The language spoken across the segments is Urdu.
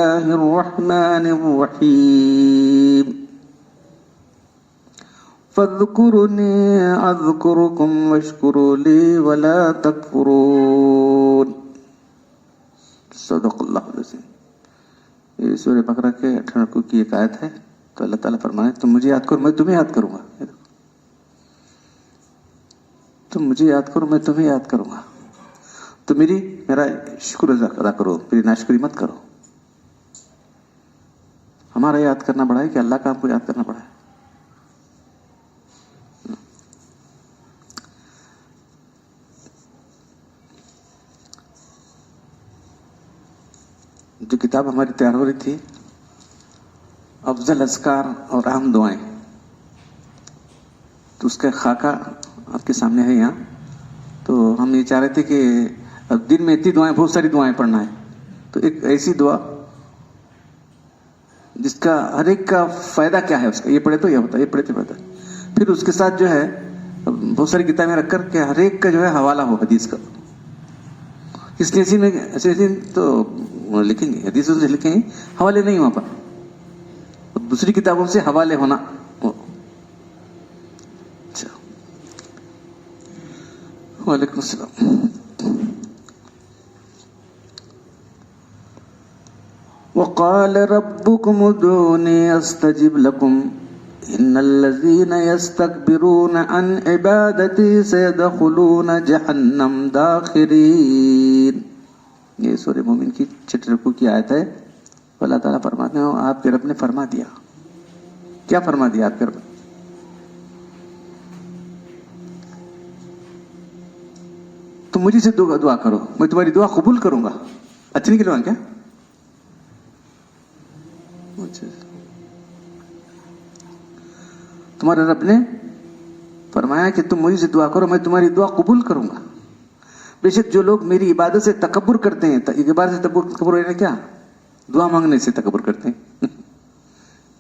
الله الرحمن الرحيم فاذكرني أذكركم واشكروا لي ولا تكفرون. صدق اللہ العظیم. یہ سورہ بقرہ کے 18 رکوع کی ایک آیت ہے. تو اللہ تعالیٰ فرمائے تم مجھے یاد کرو میں تمہیں یاد کروں گا. تم مجھے یاد کرو میں تمہیں یاد کروں گا. تو میرا شکر ادا کرو, میری ناشکری مت کرو. ہمارا یاد کرنا پڑا ہے کہ اللہ کا ہم کو یاد کرنا پڑا ہے. جو کتاب ہماری تیار ہو رہی تھی افضل اذکار اور اہم دعائیں, تو اس کا خاکہ آپ کے سامنے ہے یہاں. تو ہم یہ چاہ رہے تھے کہ اب دن میں اتنی دعائیں, بہت ساری دعائیں پڑھنا ہے, تو ایک ایسی دعا جس کا ہر ایک کا فائدہ کیا ہے, اس کا یہ پڑھے تو یہ ہوتا ہے, یہ پڑھے تو ہوتا ہے. پھر اس کے ساتھ جو ہے بہت ساری کتابیں رکھ کر کہ ہر ایک کا جو ہے حوالہ ہو حدیث کا. اس لیے ایسی تو لکھیں گے, حدیث سے لکھیں گے, حوالے نہیں وہاں پر, دوسری کتابوں سے حوالے ہونا. اچھا, وعلیکم السلام. وقال ربكم ادعوني استجب لكم ان الذين يستكبرون عن عبادتي سيدخلون جهنم داخرين. یہ سورہ مومن کی 6 رکوع کی آیت ہے. اللہ تعالیٰ فرماتے ہیں آپ کے رب نے فرما دیا. کیا فرما دیا آپ کے رب نے؟ تم مجھے سے دعا کرو, میں تمہاری دعا قبول کروں گا. اچھی نہیں کہلواں کیا؟ تمہارے رب نے فرمایا کہ تم مجھے سے دعا کرو, میں تمہاری دعا قبول کروں گا. بے شک جو لوگ میری عبادت سے تکبر کرتے ہیں, عبادت سے تکبر ہے کیا؟ دعا مانگنے سے تکبر کرتے ہیں.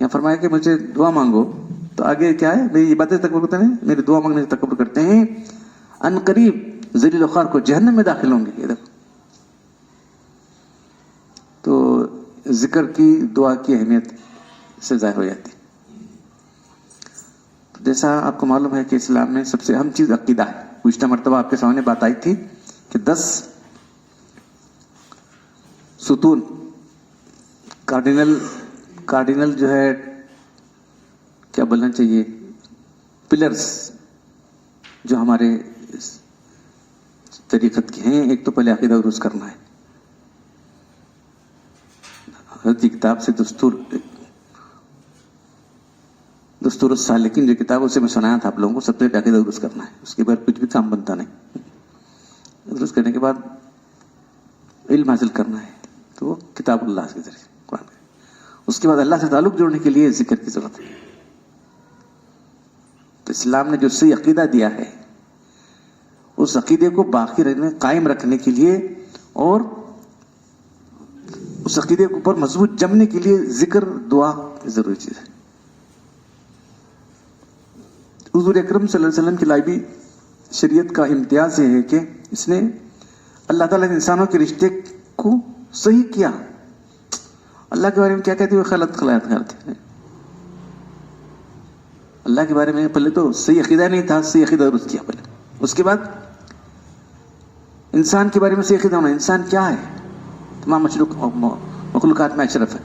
یہاں فرمایا کہ مجھے دعا مانگو, تو آگے کیا ہے؟ میری عبادت سے تکبر کرتے ہیں, میری دعا مانگنے سے تکبر کرتے ہیں, ان قریب ذلیل و خوار کو جہنم میں داخل ہوں گے. یہ دیکھو, تو ذکر کی دعا کی اہمیت سے ظاہر ہو جاتی. جیسا آپ کو معلوم ہے کہ اسلام میں سب سے اہم چیز عقیدہ ہے. گزشتہ مرتبہ آپ کے سامنے بات آئی تھی کہ 10 ستون کارڈینل جو ہے, کیا بولنا چاہیے, پلرز جو ہمارے طریقت کے ہیں. ایک تو پہلے عقیدہ درست کرنا ہے. حضرت کی کتاب سے دستور السالکین جو کتاب اسے میں سنایا تھا آپ لوگوں کو, سب سے عقیدہ درست کرنا ہے. اس کے بعد کچھ بھی کام بنتا نہیں. درست کرنے کے بعد علم حاصل کرنا ہے, تو وہ کتاب اللہ کے ذریعے قرآن کے. اس کے بعد اللہ سے تعلق جوڑنے کے لیے ذکر کی ضرورت ہے. تو اسلام نے جو صحیح عقیدہ دیا ہے, اس عقیدے کو باقی رہنے قائم رکھنے کے لیے اور اس عقیدے کے اوپر مضبوط جمنے کے لیے ذکر دعا ضروری چیز ہے. حضور اکرم صلی اللہ علیہ وسلم کی لائبی شریعت کا امتیاز یہ ہے کہ اس نے اللہ تعالیٰ نے انسانوں کے رشتے کو صحیح کیا. اللہ کے بارے میں کیا کہتے ہوئے خلط ہے. اللہ کے بارے میں پہلے تو صحیح عقیدہ نہیں تھا, صحیح عقیدہ درست کیا پہلے. اس کے بعد انسان کے بارے میں صحیح عقیدہ ہونا. انسان کیا ہے؟ تمام مخلوقات میں اشرف ہے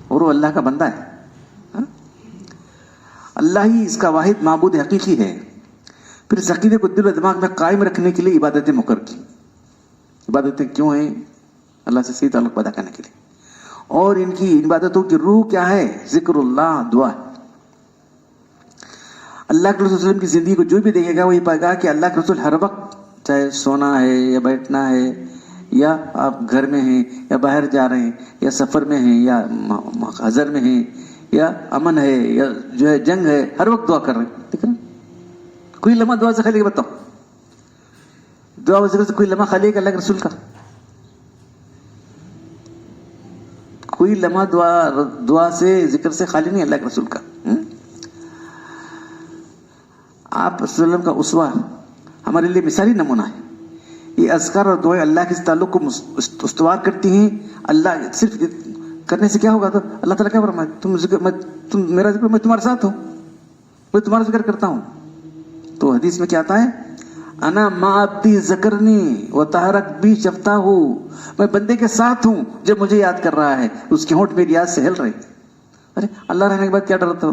اور وہ اللہ کا بندہ ہے. اللہ ہی اس کا واحد معبود حقیقی ہے. پھر اس عقیدے کو دل و دماغ میں قائم رکھنے کے لیے عبادتیں مقرر کی. عبادتیں کیوں ہیں؟ اللہ سے صحیح تعلق پیدا کرنے کے لیے. اور ان کی عبادتوں کی روح کیا ہے؟ ذکر اللہ, دعا. اللہ کے رسول صلی اللہ علیہ وسلم کی زندگی کو جو بھی دیکھے گا وہی پائے گا کہ اللہ کے رسول ہر وقت, چاہے سونا ہے یا بیٹھنا ہے, یا آپ گھر میں ہیں یا باہر جا رہے ہیں, یا سفر میں ہیں یا حضر میں ہیں, یا امن ہے یا جو ہے جنگ ہے, ہر وقت دعا کر رہے ہیں. ٹھیک ہے نا؟ کوئی لمحہ دعا سے خالی ہے؟ بتاؤ, دعا و ذکر سے کوئی لمحہ خالی ہے کہ اللہ کے رسول کا؟ کوئی لمحہ دعا سے ذکر سے خالی نہیں اللہ کے رسول کا. آپ صلی اللہ علیہ وسلم کا اسوہ ہمارے لیے مثالی نمونہ ہے. یہ اذکار اور دعائیں اللہ کے تعلق کو استوار کرتی ہیں. اللہ صرف کرنے سے کیا ہوگا؟ تو اللہ تعالیٰ کیا فرمائے؟ تم میرا ذکر، میں تمہارے ساتھ ہوں، میں تمہارا ذکر کرتا ہوں. تو حدیث میں کیا آتا ہے؟ انا ما عبدی ذکرنی و تحرک بی شفتاہ، میں بندے کے ساتھ ہوں جب مجھے یاد کر رہا ہے، اس کے ہونٹ میری یاد سے ہل رہے. ارے اللہ رہنے کے بعد کیا ڈرتا ہو؟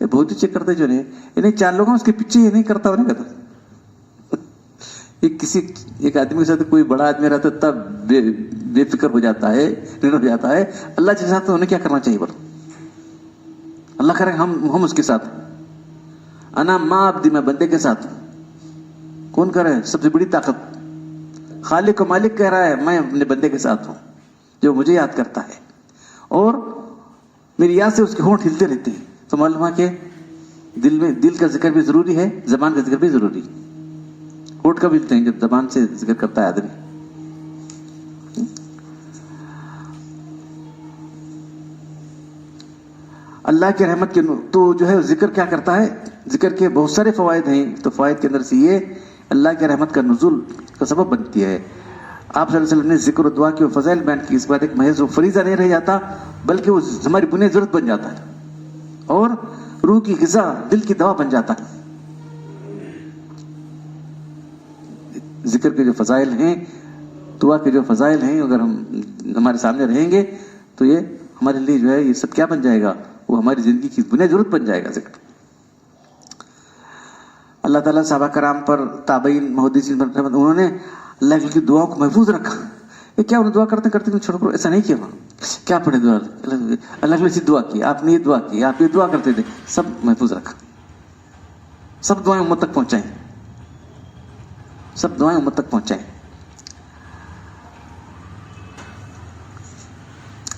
یہ بہت ہی چیک کرتے جو نہیں، انہیں 4 لوگ ہیں اس کے پیچھے یہ نہیں کرتا ہو، نہیں کرتا. کسی ایک آدمی کے ساتھ کوئی بڑا آدمی رہتا ہے تب بے فکر ہو جاتا ہے، نر ہو جاتا ہے. اللہ کے ساتھ انہیں کیا کرنا چاہیے؟ بولو اللہ کرے ہم اس کے ساتھ. انا ما عبدی، میں بندے کے ساتھ ہوں. کون کہہ رہا ہے؟ سب سے بڑی طاقت خالق و مالک کہہ رہا ہے میں اپنے بندے کے ساتھ ہوں جو مجھے یاد کرتا ہے، اور میری یاد سے اس کے ہونٹ ہلتے رہتے ہیں. تو معلوم ہے کہ دل کا ذکر بھی ضروری ہے، زبان کا ذکر بھی ضروری. ہونٹ کا بھی ہلتے ہیں جب زبان سے ذکر کرتا ہے آدمی. اللہ کی رحمت کے تو جو ہے ذکر کیا کرتا ہے؟ ذکر کے بہت سارے فوائد ہیں. تو فوائد کے اندر سے یہ اللہ کی رحمت کا نزول کا سبب بنتی ہے. آپ صلی اللہ علیہ وسلم نے ذکر و دعا کے فضائل بیان کی. اس بات ایک محض و فریضہ نہیں رہ جاتا، بلکہ وہ ہماری بنیادی ضرورت بن جاتا ہے، اور روح کی غذا، دل کی دوا بن جاتا ہے. ذکر کے جو فضائل ہیں، دعا کے جو فضائل ہیں، اگر ہم ہمارے سامنے رہیں گے تو یہ ہمارے لیے جو ہے یہ سب کیا بن جائے گا؟ وہ ہماری زندگی کی بنیادی ضرورت بن جائے گا ذکر. اللہ تعالیٰ صحابہ کرام پر، تابعین، محدثین پر، انہوں نے اللہ کی دعاؤں کو محفوظ رکھا. یہ کیا انہیں دعا کرتے چھوڑ کرو، ایسا نہیں کیا. کیا پڑھے دعا؟ اللہ کی دعا کی، آپ نے یہ دعا کی، آپ یہ دعا کرتے تھے، سب محفوظ رکھا. سب دعائیں امت تک پہنچائیں، سب دعائیں امت تک پہنچائیں.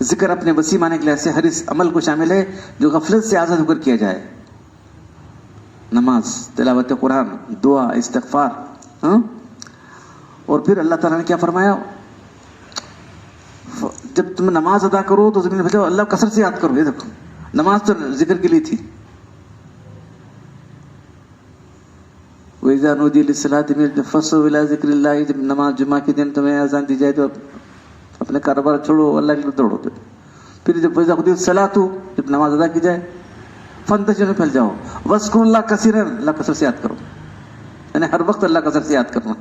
ذکر اپنے وسیع معنی کے لحاظ سے ہر اس عمل کو شامل ہے جو غفلت سے آزاد ہو کر کیا جائے. نماز، تلاوت قرآن، دعا، استغفار. اور پھر اللہ تعالیٰ نے کیا فرمایا؟ جب تم نماز ادا کرو تو زمین بھیجو، اللہ کثرت سے یاد کرو. یہ دیکھو، نماز تو ذکر کے لیے تھی. وَإِذَا نُودِيَ لِلصَّلَاةِ فَاسْعَوْا إِلَىٰ ذِكْرِ اللَّهِ. جب نماز جمعہ کے دن تمہیں اذان دی جائے تو اپنے کاروبار چھوڑو، اللہ کے لیے دوڑو. پھر جب وَإِذَا قُضِيَتِ الصَّلَاةُ، جب نماز ادا کی جائے، فَانتَشِرُوا، پھیل جاؤ. وَاذْكُرُوا اللَّهَ كَثِيرًا، اللہ کثرت سے یاد کرو. یعنی ہر وقت اللہ کثرت سے یاد کرنا.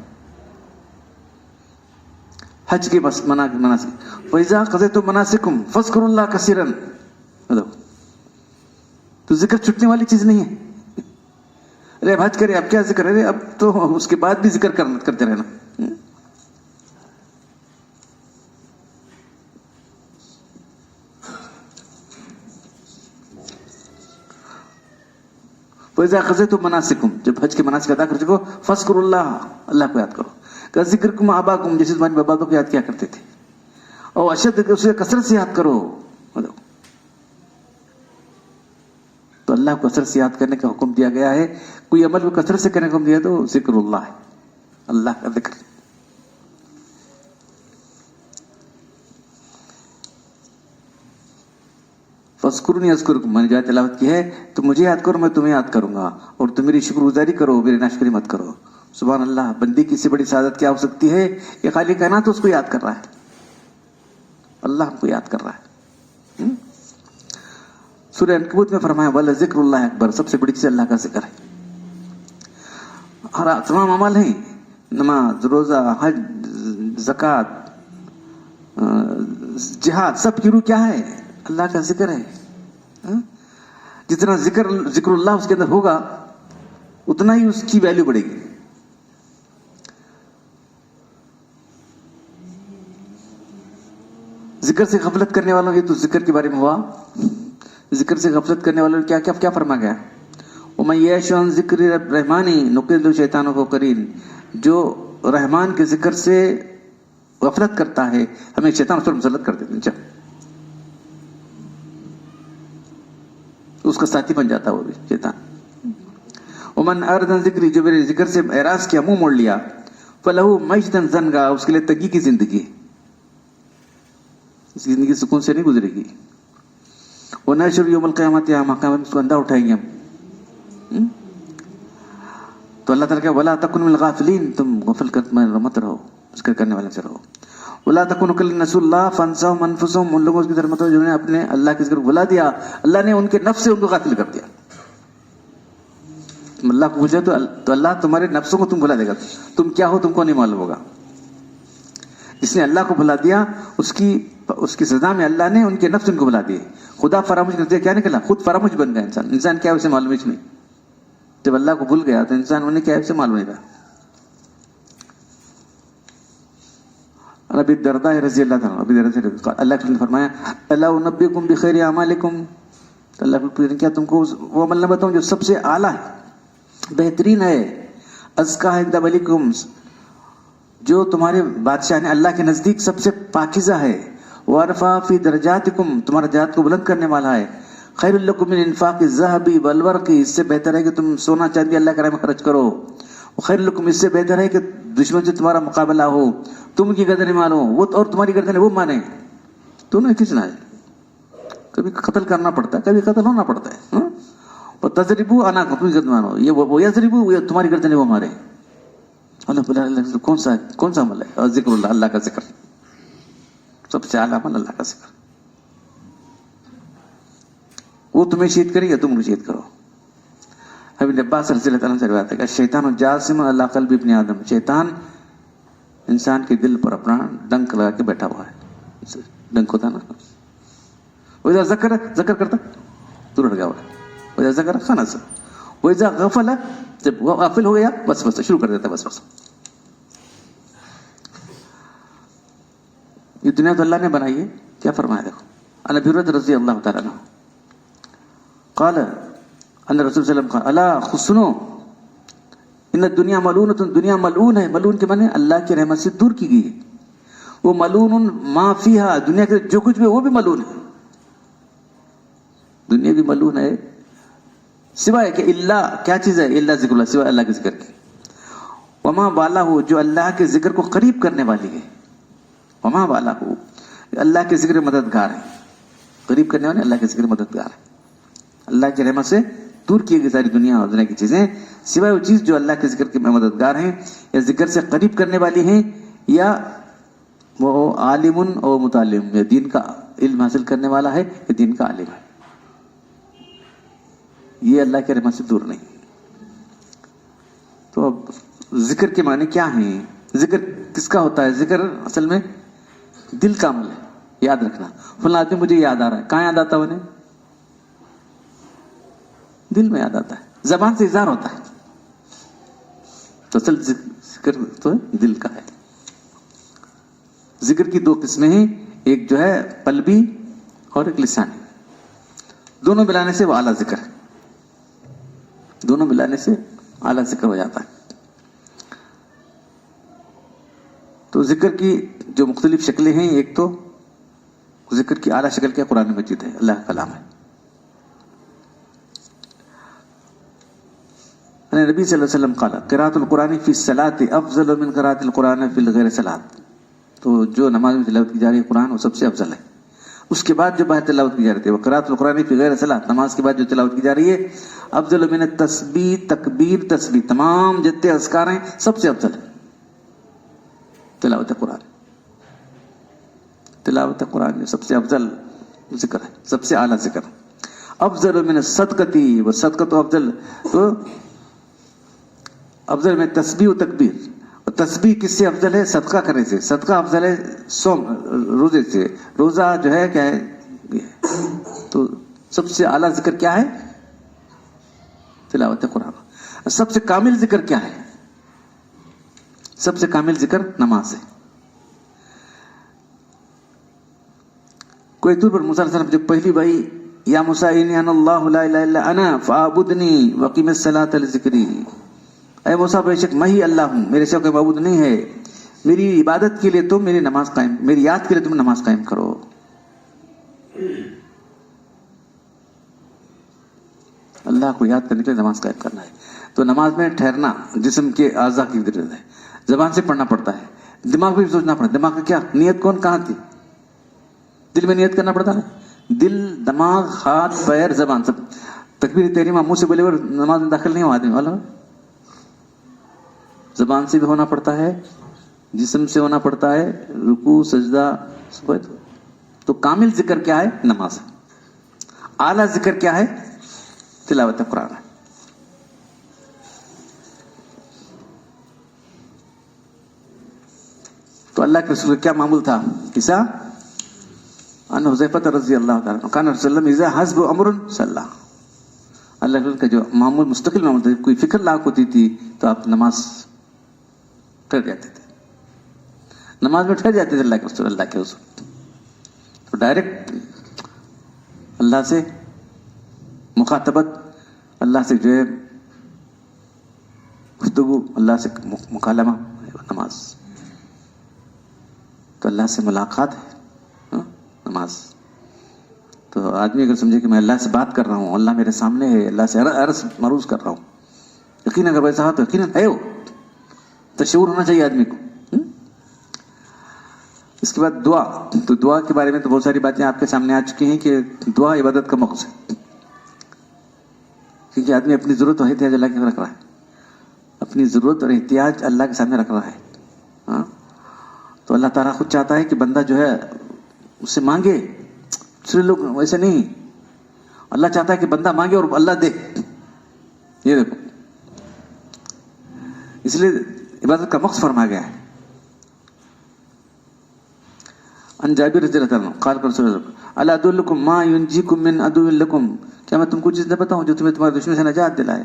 حج کے مناسک، وَإِذَا قَضَيْتُم مَنَاسِكَكُمْ فَاذْكُرُوا اللَّهَ كَثِيرًا. تو ذکر چھٹنے والی چیز نہیں ہے. ارے اب حج کرے، اب کیا ذکر ہے؟ اب تو اس کے بعد بھی ذکر کرتے رہنا. وَإِذَا قَضَيْتُم مَنَاسِكَكُمْ، جب حج کے مناسک ادا کر چکو، فَاذْكُرُوا اللَّهَ، اللہ کو یاد کرو. كَذِكْرِكُمْ آبَاءَكُمْ، جیسے تمہارے باپ دادا کو یاد کیا کرتے تھے. اور اشد اسے کثرت سے یاد کرو. تو اللہ کو کثرت سے یاد کرنے کا حکم دیا گیا ہے. کوئی عمل کو کثرت سے کرنے کا حکم دیا تو ذکر اللہ ہے، اللہ کا ذکر. فَاذْكُرُونِي أَذْكُرْكُمْ، میں نے جو تلاوت کی ہے تو مجھے یاد کرو، میں تمہیں یاد کروں گا. اور تم میری شکر گزاری کرو، میری ناشکری مت کرو. سبحان اللہ. بندے کی سے بڑی سعادت کیا ہو سکتی ہے کہ خالق کائنات تو اس کو یاد کر رہا ہے. اللہ ہم کو یاد کر رہا ہے. سورہ عنکبوت میں فرمایا وَلَذِكْرُ اللَّهِ أَكْبَرُ، سب سے بڑی چیز اللہ کا ذکر ہے. ہر تمام عمل ہیں، نماز، روزہ، حج، زکوٰۃ، جہاد، سب کی روح کیا ہے؟ اللہ کا ذکر ہے. جتنا ذکر اللہ اس کے اندر ہوگا اتنا ہی اس کی ویلیو بڑھے گی. ذکر سے غفلت کرنے والوں، یہ تو ذکر کے بارے میں ہوا. ذکر سے غفلت کرنے والوں کیا کیا فرما گیا؟ وَمَن يَعِشْ عَن ذِكْرِ الرَّحْمَنِ نُقِّضْ لَهُ شَيْطَانًا فَهُوَ قَرِينٌ. جو رحمان کے ذکر سے غفلت کرتا ہے ہمیں شیطان اس پر مسلط کر دیتے ہیں، اس کا ساتھی بن جاتا ہے وہ بھی شیطان. ومن اعرض عن ذکری، جو میرے ذکر سے اعراض کیا، منہ موڑ لیا، فلہو معیشۃ ضنکا، اس کے لیے تنگی کی زندگی، اس کی زندگی سکون سے نہیں گزرے گی. ونحشر یوم القیامت، یا قیامت اس کو اندھا اٹھائیں گے ہم. تو اللہ تعالیٰ کہ ولا تکن من الغافلین، تم غفل کرنے مت رہو، ذکر کرنے والے سے رہو. ولا تکونوا کالذین نسوا اللہ فانساهم انفسهم، ان لوگوں کی طرح مت ہو جنہوں نے اپنے اللہ کے ذکر کو بھلا دیا، اللہ نے ان کے نفس سے ان کو غافل کر دیا. تم اللہ کو بھول جاؤ تو اللہ تمہارے نفسوں کو تم بھلا دے گا. تم کیا ہو تم کو نہیں معلوم ہوگا. جس نے اللہ کو بھلا دیا اس کی سزا میں اللہ نے ان کے نفس ان کو بھلا دیے. خدا فراموش کرتے کیا نکلا؟ خود فراموش بن گیا انسان. انسان کیا ہے اسے معلوم ہی نہیں. جب اللہ کو بھول گیا تو انسان انہیں کیا ہے اسے معلوم نہیں رہا. ابی الدرداء رضی اللہ عنہ، ابی الدرداء اللہ کے نے فرمایا الا انبئکم بخیر اعمالکم، تو اللہ کو پوچھا کیا تم کو وہ عمل نہ بتاؤں جو سب سے اعلیٰ ہے، بہترین ہے، ازکا ہے عند ملککم، جو تمہارے بادشاہ نے اللہ کے نزدیک سب سے پاکیزہ ہے، وارفع فی درجاتکم، تمہارے درجات کو بلند کرنے والا ہے، خیر لکم من انفاق الذهب والورق، اس سے بہتر ہے کہ تم سونا چاندی اللہ کے راہ میں خرچ کرو، خیر لکم، اس سے بہتر ہے کہ دشمن سے تمہارا مقابلہ ہو، تم کی گردنیں مانو وہ اور تمہاری گردنیں وہ مانے. دونوں ایک ہی چیز ہے. کبھی قتل کرنا پڑتا ہے، کبھی قتل ہونا پڑتا ہے. اور تضربو انا کو تم گردن مانو، یہ وہ یضربو تمہاری گردنیں وہ مارے. اللہ کون سا عمل ہے؟ اور ذکر اللہ، اللہ کا ذکر سب سے اعلیٰ عمل، اللہ کا ذکر. وہ تمہیں شہید کرے یا تم انہیں شہید کرو. ابن عباس رضی اللہ عنہ سے روایت ہے کہ شیطان جاسم علی قلب ابن آدم، شیطان انسان کے دل پر اپنا ڈنک لگا کے بیٹھا ہوا ہے. ڈنک ہوتا نا، وہ ذکر کرتا تو رٹ گیا ہوا ہے، وہ ذکر کھانا سا، وہ غفل ہے جب وہ غافل ہو گیا بس شروع کر دیتا بس. یہ دنیا تو اللہ نے بنائی ہے. کیا فرمایا دیکھو، عن ابی ہریرہ رضی اللہ تعالیٰ عنہ قال ان رسول صلی اللہ علیہ وسلم قال الا سنو ان الدنیا ملعونۃ، دنیا ملعون ہے. ملعون کے معنی اللہ کی رحمت سے دور کی گئی ہے. وہ ملعون ما فیہا، دنیا کے جو کچھ بھی وہ بھی ملعون ہے. دنیا بھی ملعون ہے سوائے کہ اللہ کیا چیز ہے؟ اللہ ذکر اللہ، سوائے اللہ کے ذکر کی. وما والا ہو، جو اللہ کے ذکر کو قریب کرنے والی ہے. وما والا ہو، اللہ کے ذکر مددگار ہے. قریب کرنے والے اللہ کے ذکر مددگار ہے. اللہ کی رحمت سے دور کی گئی ساری دنیا اور دنیا کی چیزیں سوائے وہ چیز جو اللہ کے ذکر کے مددگار ہیں یا ذکر سے قریب کرنے والی ہیں، یا وہ عالم اور متعلم، یا دین کا علم حاصل کرنے والا ہے یا دین کا عالم ہے. یہ اللہ کی رحمت سے دور نہیں. تو اب ذکر کے معنی کیا ہیں؟ ذکر کس کا ہوتا ہے؟ ذکر اصل میں دل کا عمل ہے. یاد رکھنا، فلاں آدمی مجھے یاد آ رہا ہے. کہاں یاد آتا ہے انہیں؟ دل میں یاد آتا ہے. زبان سے اظہار ہوتا ہے. تو اصل ذکر تو دل کا ہے. ذکر کی دو قسمیں ہیں، ایک جو ہے قلبی اور ایک لسانی. دونوں ملانے سے وہ اعلیٰ ذکر ہے. دونوں ملانے سے اعلیٰ ذکر ہو جاتا ہے. تو ذکر کی جو مختلف شکلیں ہیں، ایک تو ذکر کی اعلیٰ شکل کیا؟ قرآن مجید ہے، اللہ کا کلام ہے. نبی صلی اللہ علیہ وسلم قال قراءۃ القرآن فی الصلاۃ افضل من قراءۃ القرآن فی الغیر صلاۃ. تو جو نماز میں تلاوت کی جا رہی ہے قرآن وہ سب سے افضل ہے. اس کے بعد جو باہر تلاوت کی جا رہی ہے وہ قراءۃ القرآن فی غیر صلاۃ، نماز کے بعد جو تلاوت کی جا رہی ہے افضل من التسبیح، تکبیر، تسبیح، تمام جتنے اذکار ہیں سب سے افضل ہے تلاوت قرآن. تلاوت قرآن سب سے افضل ذکر ہے، سب سے اعلیٰ ذکر. افضل من الصدقۃ، والصدقۃ افضل، تو افضل میں تسبیح و تکبیر. اور تسبیح کس سے افضل ہے؟ صدقہ کرنے سے. صدقہ افضل ہے صوم، روزے سے. روزہ جو ہے کیا ہے؟ تو سب سے اعلیٰ ذکر کیا ہے؟ تلاوت قرآن. سب سے کامل ذکر کیا ہے؟ سب سے کامل ذکر نماز ہے. کوئی طور پر موسیٰ علیہ السلام جب پہلی بھائی یا موسیٰ انی انا اللہ لا الہ الا انا فاعبدنی وقیم الصلاۃ لذکری، اے موسیٰ بے شک میں ہی اللہ ہوں، میرے سوا کوئی معبود نہیں ہے، میری عبادت کے لیے تم میری نماز قائم، میری یاد کے لیے تم نماز قائم کرو. اللہ کو یاد کرنے کے لیے نماز قائم کرنا ہے. تو نماز میں ٹھہرنا جسم کے اعضاء کی ضرورت ہے. زبان سے پڑھنا پڑتا ہے، دماغ بھی سوچنا پڑتا ہے. دماغ کا کیا نیت کون کہاں تھی؟ دل میں نیت کرنا پڑتا ہے. دل، دماغ، ہاتھ، پیر، زبان سب. تکبیر تحریمہ منہ سے بولے اور نماز میں داخل نہیں ہوا آدمی والا. زبان سے بھی ہونا پڑتا ہے، جسم سے ہونا پڑتا ہے، رکوع سجدہ سجود. تو کامل ذکر کیا ہے؟ نماز ہے. اعلیٰ ذکر کیا ہے؟ تلاوت قرآن ہے. تو اللہ کے رسول کا کیا معمول تھا؟ کسا ان حذیفہ رضی اللہ تعالیٰ عنہ کان رسول اللہ اذا حسب امر صلی. اللہ کے رسول کا جو معمول مستقل معمول تھا، کوئی فکر لاحق ہوتی تھی تو آپ نماز ٹھہر جاتے تھے، نماز میں ٹھہر جاتے تھے اللہ کے رسول. اللہ کے رسول تو ڈائریکٹ اللہ سے مخاطبت، اللہ سے جو ہے گفتگو، اللہ سے مکالمہ، نماز. تو اللہ سے ملاقات ہے نماز. تو آدمی اگر سمجھے کہ میں اللہ سے بات کر رہا ہوں، اللہ میرے سامنے ہے، اللہ سے عرض معروض کر رہا ہوں، یقین اگر ویسا ہو تو یقیناً ہے وہ. تشعور ہونا چاہیے آدمی کو. اس کے بعد دعا. تو دعا کے بارے میں تو بہت ساری باتیں آپ کے سامنے آ چکی ہیں کہ دعا عبادت کا مقصد ہے، کیونکہ آدمی اپنی ضرورت اور احتیاج اللہ کے رکھ رہا ہے، اپنی ضرورت اور احتیاج اللہ کے سامنے رکھ رہا ہے. ہاں تو اللہ تعالیٰ خود چاہتا ہے کہ بندہ جو ہے اس سے مانگے. دوسرے لوگ ویسے نہیں، اللہ چاہتا ہے کہ بندہ مانگے اور اللہ دے. یہ دیکھو، اس لیے عبادت کا مقصد فرمایا گیا ہے. ان جابر رضی اللہ عنہ قال رسول اللہ الا ادلکم ما ینجیکم من عدو لکم، کیا میں تم کو چیز نہ بتاؤں جو تمہیں تمہارے دشمن سے نجات دلائے،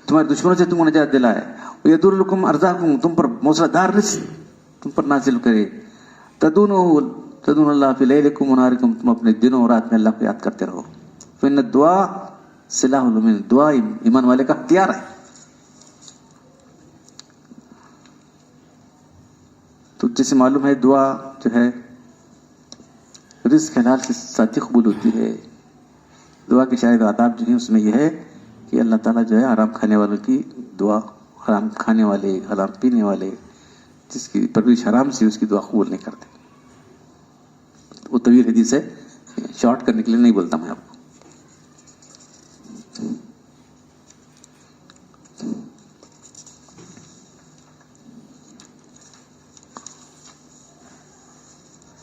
تمہارے دشمنوں سے تم کو نجات دلائے. ویدر ارزاقکم، تم پر موسلا دار رزق تم پر نازل کرے. تدون اللہ فی لیلکم و نہارکم، تم اپنے دنوں اور رات میں اللہ کو یاد کرتے رہو. فإن الدعاء سلاح المؤمن، دعا ایمان والے کا ہتھیار ہے. تو جیسے معلوم ہے دعا جو ہے رزق حلال کے ساتھ ہی قبول ہوتی ہے. دعا کے شاید آداب جو ہیں اس میں یہ ہے کہ اللہ تعالیٰ جو ہے حرام کھانے والوں کی دعا، حرام کھانے والے، حرام پینے والے، جس کی پرورش حرام سے، اس کی دعا قبول نہیں کرتے. وہ طویل حدیث ہے، شارٹ کرنے کے لیے نہیں بولتا میں آپ کو.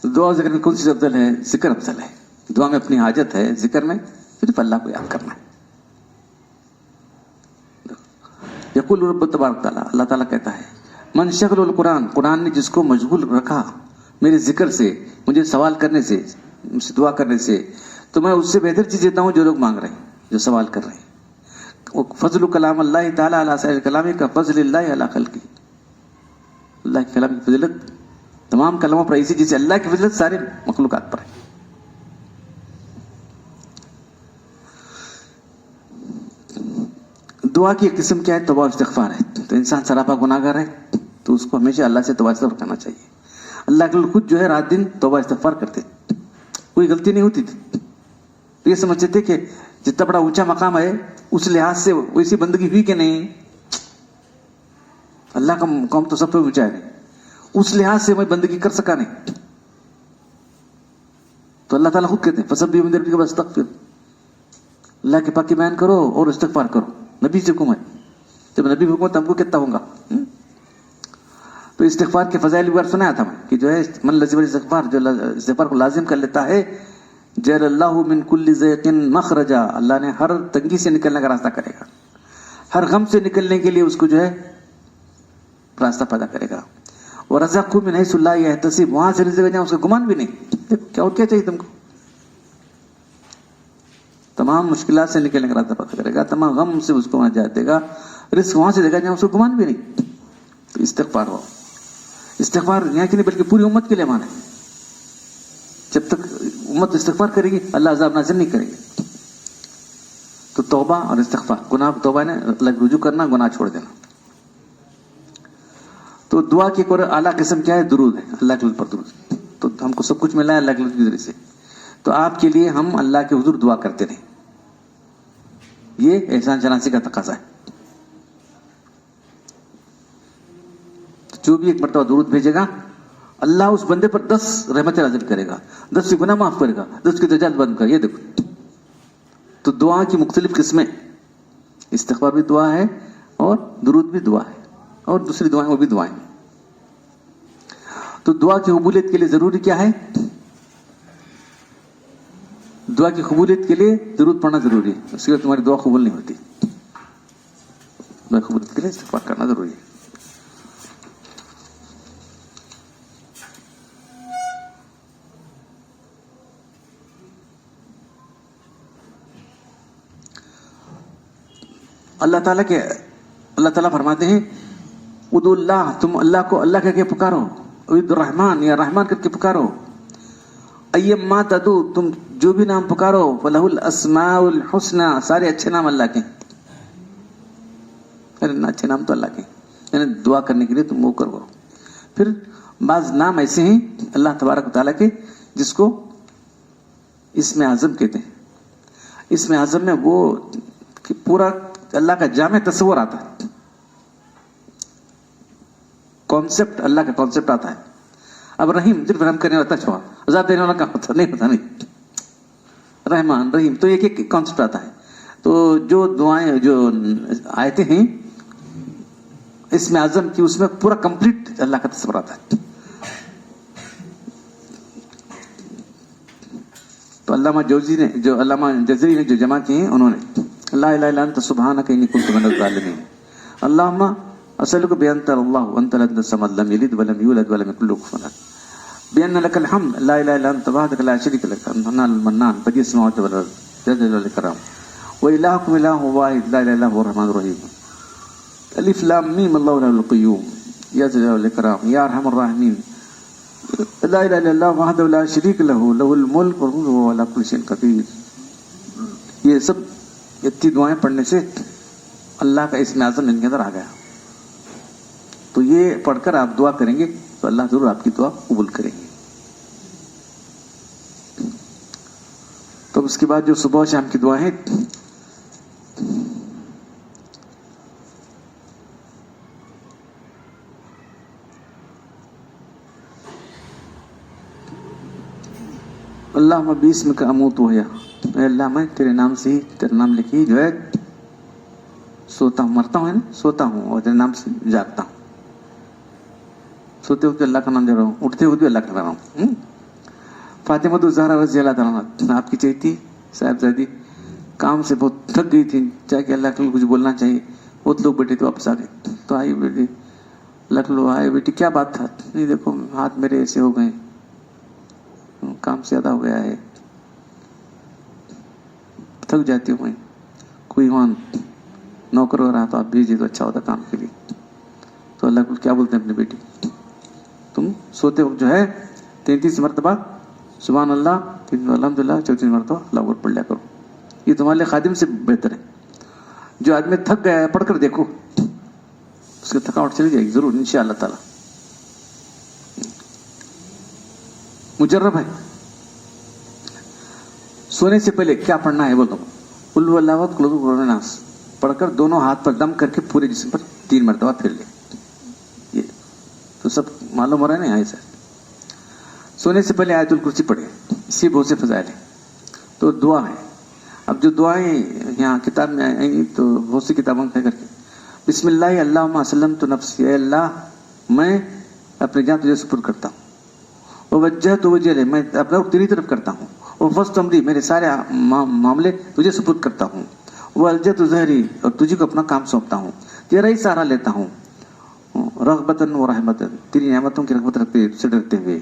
دعا ذکر میں کون سی افضل ہے؟ ذکر افضل ہے. دعا میں اپنی حاجت ہے، ذکر میں صرف اللہ کو یاد کرنا ہے. یقول رب تبارک تعالیٰ، اللہ تعالیٰ کہتا ہے من شغل القرآن، قرآن نے جس کو مشغول رکھا میرے ذکر سے، مجھے سوال کرنے سے، مجھ سے دعا کرنے سے، تو میں اس سے بہتر چیز دیتا ہوں جو لوگ مانگ رہے ہیں، جو سوال کر رہے ہیں. فضل کلام اللہ تعالیٰ علی سائر کلام کا فضل اللہ علی خلقہ، اللہ کے کلام کی فضیلت تمام کلموں پر ایسی جیسے اللہ کی فضیلت سارے مخلوقات پر ہے. دعا کی ایک قسم کیا ہے؟ توبہ و استغفار ہے. تو انسان سراپا گناہ گار ہے تو اس کو ہمیشہ اللہ سے توبہ استغفار کرنا چاہیے. اللہ کے لوگ خود جو ہے رات دن توبہ استغفار کرتے، کوئی غلطی نہیں ہوتی تھی. تو یہ سمجھتے تھے کہ جتنا بڑا اونچا مقام ہے اس لحاظ سے ویسی بندگی ہوئی کہ نہیں، اللہ کا مقام تو سب سے اونچا ہے، اس لحاظ سے میں بندگی کر سکا نہیں. تو اللہ تعالیٰ خود کہتے ہیں فسبح بحمد ربک واستغفر، اللہ کے پاک کی بیان کرو اور استغفار کرو. نبی سے حکم ہے، جب نبی حکومت ہم کو کتنا ہوں گا. تو استغفار کے فضائل بھی بار سنایا تھا میں کہ جو ہے من لزم الاستغفار، جو استغفار کو لازم کر لیتا ہے، جعل اللہ من کل ضیق مخرجا، اللہ نے ہر تنگی سے نکلنے کا راستہ کرے گا، ہر غم سے نکلنے کے لیے اس کو جو ہے راستہ پیدا کرے گا. اور رزقہ من حیث لا یحتسب، وہاں سے رزق جہاں اس کا گمان بھی نہیں. کیا اور کیا چاہیے تم کو؟ تمام مشکلات سے نکلنے کا راستہ پیدا کرے گا، تمام غم سے اس کو نجات دے گا، رزق وہاں سے دے گا جہاں اس کو گمان بھی نہیں. تو استغفار ہو، استغفار یہاں کے لیے بلکہ پوری امت کے لیے مانا ہے. جب تک امت استغفار کرے گی اللہ عذاب نازل نہیں کرے گی. تو توبہ اور استغفار، گناہ توبہ نے اللہ رجوع کرنا، گناہ چھوڑ دینا. تو دعا کی ایک اور اعلیٰ قسم کیا ہے؟ درود ہے، اللہ کے پر درود. تو ہم کو سب کچھ ملا ہے اللہ کے ذریعے سے، تو آپ کے لیے ہم اللہ کے حضور دعا کرتے رہیں. یہ احسان شناسی کا تقاضا ہے. جو بھی ایک مرتبہ درود بھیجے گا اللہ اس بندے پر 10 رحمتیں نازل کرے گا، 10 سے گناہ معاف کرے گا، 10 کی درجات بند کرے گا. یہ دیکھو، تو دعا کی مختلف قسمیں، استغفار بھی دعا ہے اور درود بھی دعا ہے. اور دوسری دعائیں وہ بھی دعائیں. تو دعا کی قبولیت کے لیے ضروری کیا ہے؟ دعا کی قبولیت کے لیے درود پڑھنا ضروری ہے. اس کے بعد تمہاری دعا قبول نہیں ہوتی. دعا قبولیت کے لیے استغفار کرنا ضروری ہے. اللہ تعالیٰ فرماتے ہیں ادعوا اللہ، تم اللہ کو اللہ کہہ کے پکارو، ادعوا الرحمن یا رحمان کر کے پکارو، ایما تدعو تم جو بھی نام پکارو، فلہ الاسماء الحسنى سارے اچھے نام اللہ کے، اچھے نام تو اللہ کے، یعنی دعا کرنے کے لیے تم وہ کرو. پھر بعض نام ایسے ہیں اللہ تبارک و تعالیٰ کے جس کو اسم اعظم کہتے ہیں. اسم اعظم میں وہ کہ پورا اللہ کا جامع تصور آتا ہے، کانسیپٹ اللہ کا کانسیپٹ آتا ہے. اب رحیم صرف رحم کرنے والا چھوڑا، عذاب دینے والا کہاں ہوتا نہیں. رحمان رحیم تو ایک ایک کانسیپٹ آتا ہے. تو جو دعائیں جو آیتیں ہیں اس میں اعظم کی، اس میں پورا کمپلیٹ اللہ کا تصور آتا ہے. تو علامہ جزری نے جو جمع کیے ہیں انہوں نے لا الہ الا انت سبحانک انی کنت من الظالمین. اللہم اسألک بانت اللہ وانت لم الصمد لم یلد ولم یولد ولم یکن له کفوا احد بان لك الحمد لا اله الا انت وحدك لا شريك لك انت المنان بديع السماوات والارض ذا الجلال والاكرام والهكم اله واحد لا اله الا هو الرحمن الرحيم الف لام میم اللہ الحی القیوم یا ذا الجلال والاکرام یا ارحم الراحمین لا الہ الا اللہ وحدہ لا شریک لہ لہ الملک وهو على كل شيء قدیر. یہ سب اتنی دعائیں پڑھنے سے اللہ کا اسم اعظم ان کے اندر آ گیا. تو یہ پڑھ کر آپ دعا کریں گے تو اللہ ضرور آپ کی دعا قبول کریں گے. تو اس کے بعد جو صبح و شام کی دعائیں ہیں، اللہم باسمک اموت وحیا، اے اللہ میں تیرے نام سے ہی، تیرے نام لکھی جو ہے سوتا ہوں، مرتا ہوں، سوتا ہوں اور تیرے نام سے جاگتا ہوں. سوتے ہوتے اللہ کا نام لے رہا ہوں، اٹھتے ہوتے اللہ کا لے رہا ہوں. فاطمہ الزہرا رضی اللہ تعالیٰ عنہ آپ کی چہتی صاحبزادی کام سے بہت تھک گئی تھی، چاہے کہ اللہ کے کچھ بولنا چاہیے. بہت لوگ بیٹھے تو واپس آ گئے. تو آئی بیٹی لکھ لو، آئے بیٹی کیا بات تھا؟ نہیں دیکھو ہاتھ میرے ایسے ہو گئے، کام زیادہ ہو گیا ہے، تھک جاتی ہوں میں. کوئی وہاں نوکر ہو رہا تو آپ بھیجیے تو اچھا ہوتا کام کے لیے. تو اللہ کو کیا بولتے ہیں اپنی بیٹی، تم سوتے وقت جو ہے 33 مرتبہ سبحان اللہ، الحمدللہ 34 مرتبہ اللہ اکبر پڑھ لیا کرو. یہ تمہارے لیے خادم سے بہتر ہے. جو آدمی تھک گیا ہے پڑھ کر دیکھو، اس کی تھکاوٹ چلی جائے گی ضرور انشاءاللہ تعالی. مجرب ہے. سونے سے پہلے کیا پڑھنا ہے بولو، قل هو اللہ احد قل اعوذ برب الناس پڑھ کر دونوں ہاتھ پر دم کر کے پورے جسم پر 3 مرتبہ پھر لے. یہ تو سب معلوم ہو رہا ہے نا یہاں سے. سونے سے پہلے آیت الکرسی پڑھے، اسی بہت سے فضائل ہیں. تو دعا ہے. اب جو دعائیں یہاں کتاب میں آئیں تو بہت سی کتابوں میں کر کے بسم اللہ اللہم اسلمت نفسی، اے اللہ میں اپنی جان تجھے سپرد کرتا ہوں. ووجہت وجہی، میں اپنا رخ تیری طرف کرتا ہوں. وفوضت امری، میرے سارے معاملے تجھے سپرد کرتا ہوں. والجت ظہری، اور تجھے کو اپنا کام سونپتا ہوں. تیرا ہی سہارا لیتا ہوں. رغبتاً و رحمتاً، تیری نعمتوں کی رغبت رکھتے سے ڈرتے ہوئے.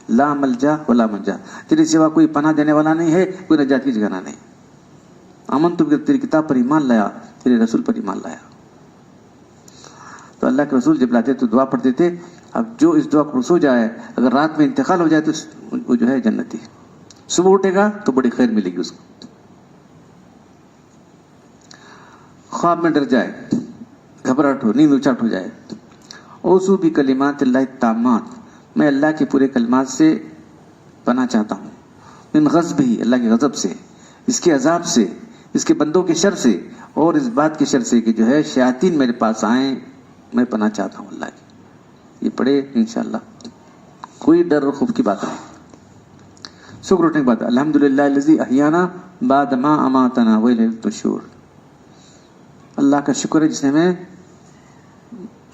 لا ملجا ولا منجا، تیرے سوا کوئی پناہ دینے والا نہیں ہے، کوئی نجات کی جگہ نہیں. آمنت بک، تیری کتاب پر ایمان لایا، تیرے رسول پر ایمان لایا. تو اللہ کے رسول جب لاتے تو دعا پڑھتے تھے. اب جو اس دعا کو سو جائے، اگر رات میں انتقال ہو جائے تو وہ جو ہے جنتی. صبح اٹھے گا تو بڑی خیر ملے گی اس کو. خواب میں ڈر جائے، گھبراہٹ ہو، نیند اچاٹ ہو جائے، اوصو بکلمات اللہ التامات، میں اللہ کے پورے کلمات سے پناہ چاہتا ہوں. من غضبہ، اللہ کے غضب سے، اس کے عذاب سے، اس کے بندوں کے شر سے، اور اس بات کے شر سے کہ جو ہے شیاطین میرے پاس آئیں. میں پناہ چاہتا ہوں اللہ کی. یہ پڑھے انشاءاللہ کوئی ڈر اور خوف کی بات نہیں. شکر اٹھنے کی بات، الحمدللہ الذی احیانا بعد ما اماتنا والیہ النشور. اللہ کا شکر ہے جس نے ہمیں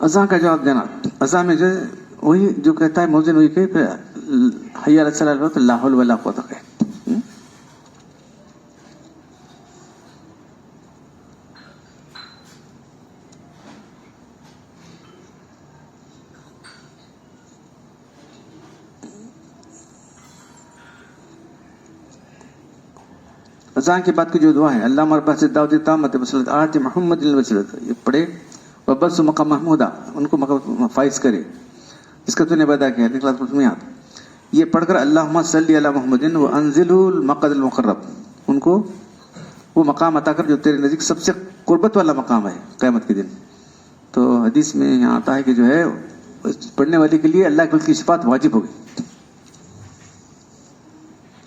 اذان کا جواب دینا. اذان میں جو ہے وہی جو کہتا ہے مؤذن وہی کہے, پھر حی علی الصلاۃ تو لا حول ولا قوت کہے. اذان کے بعد کی جو دعا ہے, اللہ مربع سے دعوت تامت وصلت آت محمد الوسلت, یہ پڑھے وبس مقام محمودہ, ان کو مقام فائز کرے جس کا تو نے بدا کیا نکلا تمہیں. یہ پڑھ کر اللہم صلی علی محمد وانزلہ المقعد المقرب, ان کو وہ مقام عطا کر جو تیرے نزدیک سب سے قربت والا مقام ہے قیامت کے دن. تو حدیث میں یہاں آتا ہے کہ جو ہے پڑھنے والے کے لیے اللہ کی شفاعت واجب ہوگی.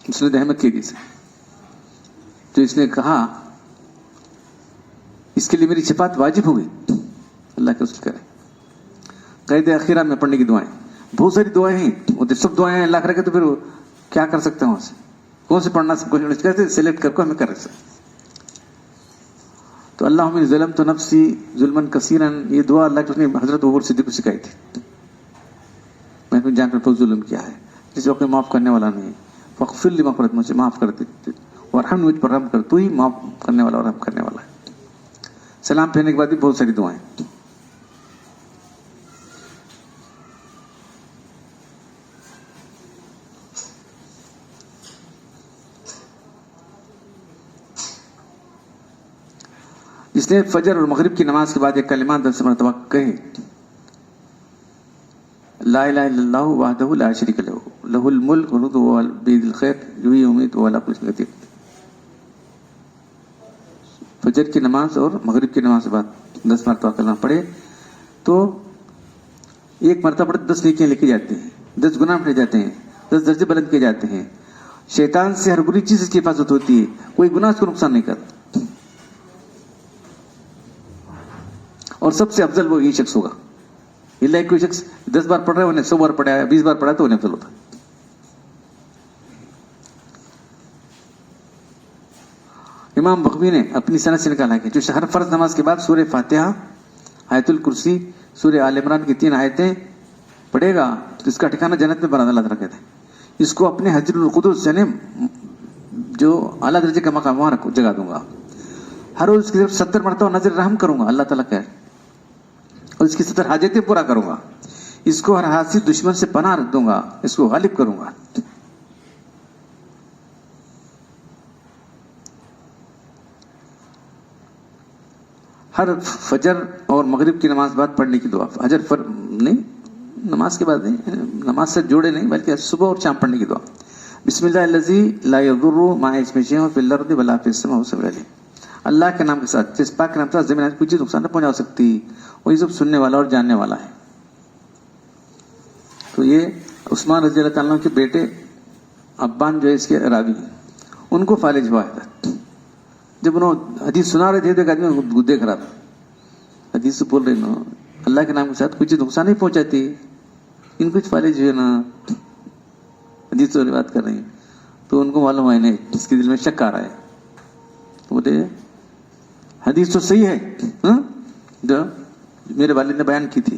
مسند احمد کی حدیث ہے, تو اس نے کہا اس کے لیے میری شفاعت واجب ہوگی, اللہ کے رسول کرے. قید اخیرہ میں پڑھنے کی دعائیں بہت ساری دعائیں ہیں, وہ سب دعائیں اللہ کرے گا تو پھر کیا کر سکتے ہیں وہاں سے, کون سے پڑھنا سب کو کہتے سلیکٹ کر کو ہمیں کر سکتے. تو اللہم ظلمت نفسی ظلمن کثیرا, یہ دعا اللہ کے رسول نے حضرت ابو بکر صدیق کو سکھائی تھی. میں اپنی جان پر بہت ظلم کیا ہے, جس وقت معاف کرنے والا نہیں, فاغفر لی مغفرت, مجھے معاف کر دے ورحمنی, مجھ پر رحم کر, تو ہی معاف کرنے والا اور رحم کرنے والا ہے. سلام پھیرنے کے بعد بھی بہت ساری دعائیں. جس نے فجر اور مغرب کی نماز کے بعد ایک کلمہ 10 مرتبہ کہے, لا الہ الا اللہ وحدہ لا شریک لہ لہ الملک وله بید الخیر یحیی ویمیت وهو علی کل شیء قدیر. فجر کی نماز اور مغرب کی نماز کے بعد 10 مرتبہ کلمہ پڑھے تو ایک مرتبہ پڑھے 10 نیکیاں لکھی جاتی ہیں, 10 گناہ مٹے جاتے ہیں, 10 درجے بلند کیے جاتے ہیں. شیطان سے ہر بری چیز کی حفاظت ہوتی ہے, کوئی گناہ اس کو نقصان نہیں کرتا. اور سب سے افضل وہ یہ شخص ہوگا, اللہ کوئی شخص 10 بار پڑھ رہا ہے, انہیں 100 بار پڑھا ہے, 20 بار پڑھا تو انہیں افضل ہوتا. امام بغوی نے اپنی سند سے نکالا کہ جو ہر فرض نماز کے بعد سورہ فاتحہ, آیت الکرسی, سورہ آل عمران کی 3 آیتیں پڑھے گا تو اس کا ٹھکانہ جنت میں بنا, اللہ تعالیٰ کہتے ہیں. اس کو اپنے حجر القدس یعنی جو اعلیٰ درجے کا مقام وہاں جگہ دوں گا. ہر روز اس کی طرف 70 مرتبہ نظر رحم کروں گا, اللہ تعالیٰ کہے, اور اس کی 70 حاجتیں پورا کروں گا. اس کو ہر حاسد دشمن سے پناہ دوں گا, اس کو غالب کروں گا. ہر فجر اور مغرب کی نماز بعد پڑھنے کی دعا, فجر نہیں نماز کے بعد نہیں, نماز سے جوڑے نہیں بلکہ صبح اور شام پڑھنے کی دعا. بسم اللہ الذی لا یضر مع اسمہ شیء فی الارض ولا فی السماء وهو السمیع العلیم. اللہ کے نام کے ساتھ, جس پاک کے نام کے ساتھ زمین کوئی چیز نقصان نہ پہنچا سکتی, وہی سب سننے والا اور جاننے والا ہے. تو یہ عثمان رضی اللہ تعالیٰ کے بیٹے ابان جو ہے اس کے راوی ہیں, ان کو فالج ہوا ہے. جب انہوں حدیث سنا رہے تھے تو ایک آدمی دیکھ رہا تھا, حدیث سے بول رہے نا اللہ کے نام کے ساتھ کوئی چیز نقصان نہیں پہنچاتی, ان کچھ فالج جو ہے نا حدیث والی بات کر رہے ہیں. تو ان کو معلوم ہے نہیں, اس کے دل میں شک آ رہا ہے. تو بولے حدیث تو صحیح ہے جو میرے والد نے بیان کی تھی.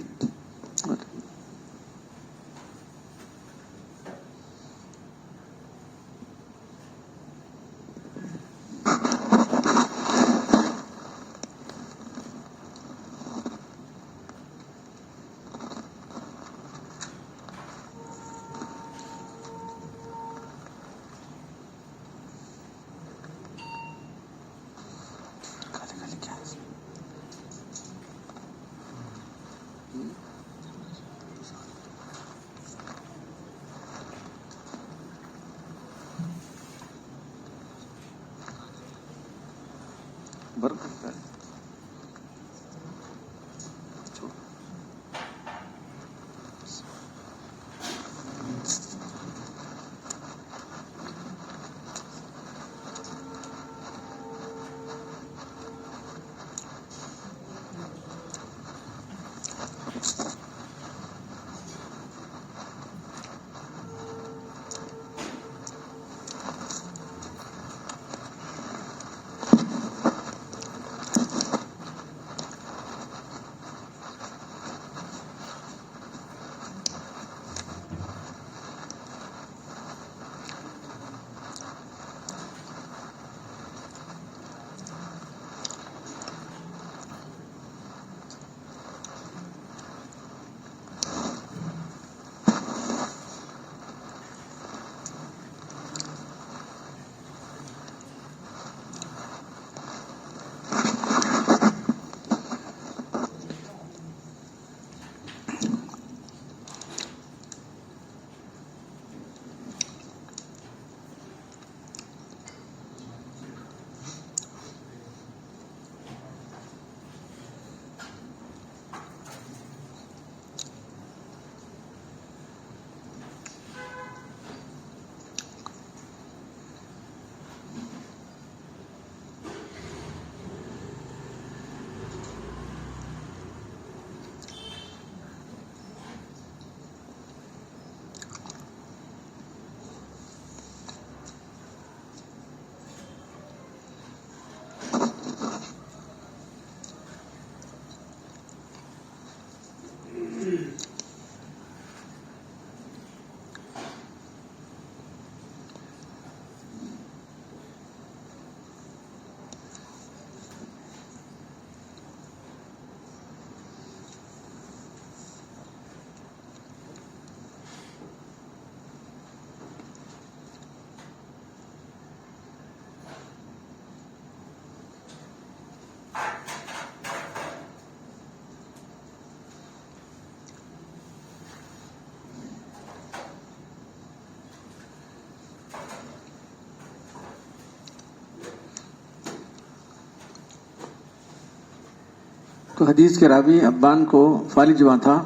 تو حدیث کے راوی ابان کو فالج ہوا تھا،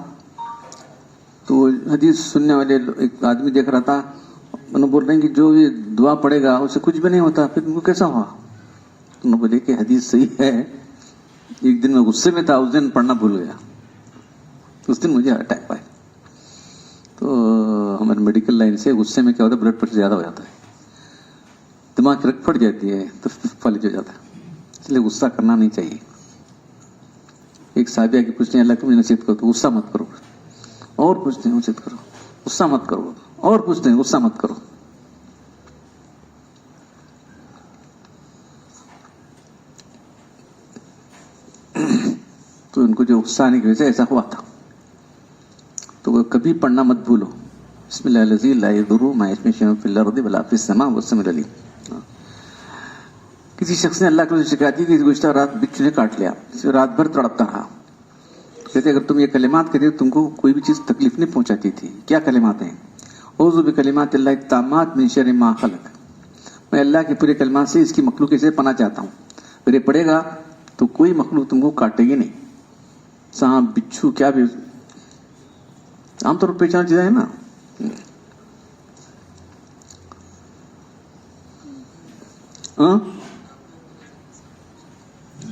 تو وہ حدیث سننے والے ایک آدمی دیکھ رہا تھا، انہوں بول رہے ہیں کہ جو یہ دعا پڑھے گا اسے کچھ بھی نہیں ہوتا، پھر ان کو کیسا ہوا؟ انہوں بولے کہ حدیث صحیح ہے، ایک دن میں غصے میں تھا، اس دن پڑھنا بھول گیا، اس دن مجھے اٹیک آیا۔ تو ہمارے میڈیکل لائن سے غصے میں کیا ہوتا ہے، بلڈ پریشر زیادہ ہو جاتا ہے، دماغ کی رگ پھٹ جاتی ہے تو فالج ہو جاتا ہے، اس لیے غصہ کرنا نہیں چاہیے۔ ایک صحابیہ کی پوچھتے ہیں اللہ کو نصیحت کرو، تو غصہ مت کرو، اور پوچھتے ہیں نصیحت کرو، غصہ مت کرو، اور پوچھتے ہیں غصہ مت کرو۔ تو ان کو جو غصہ آنے کی وجہ سے ایسا ہوا تھا، تو وہ کبھی پڑھنا مت بھولو، بسم اللہ الذی لا یضر مع اسمہ شیء فی الارض ولا فی السماء وهو السمیع العلیم۔ کسی شخص نے اللہ کو شکایت کی کہ گزشتہ رات بچھو نے کاٹ لیا، رات بھر تڑپتا رہا، کہتے اگر تم یہ کلمات کہتے تم کو کوئی بھی چیز تکلیف نہیں پہنچاتی تھی۔ کیا کلمات ہیں؟ اعوذ بکلمات اللہ التامات من شر ما خلق، میں اللہ کے پورے کلمات سے اس کی مخلوق سے پناہ چاہتا ہوں، اگر یہ پڑھے گا تو کوئی مخلوق تم کو کاٹے گی نہیں، سانپ بچھو کیا بھی عام طور پر پہچان چیزیں ہیں نا۔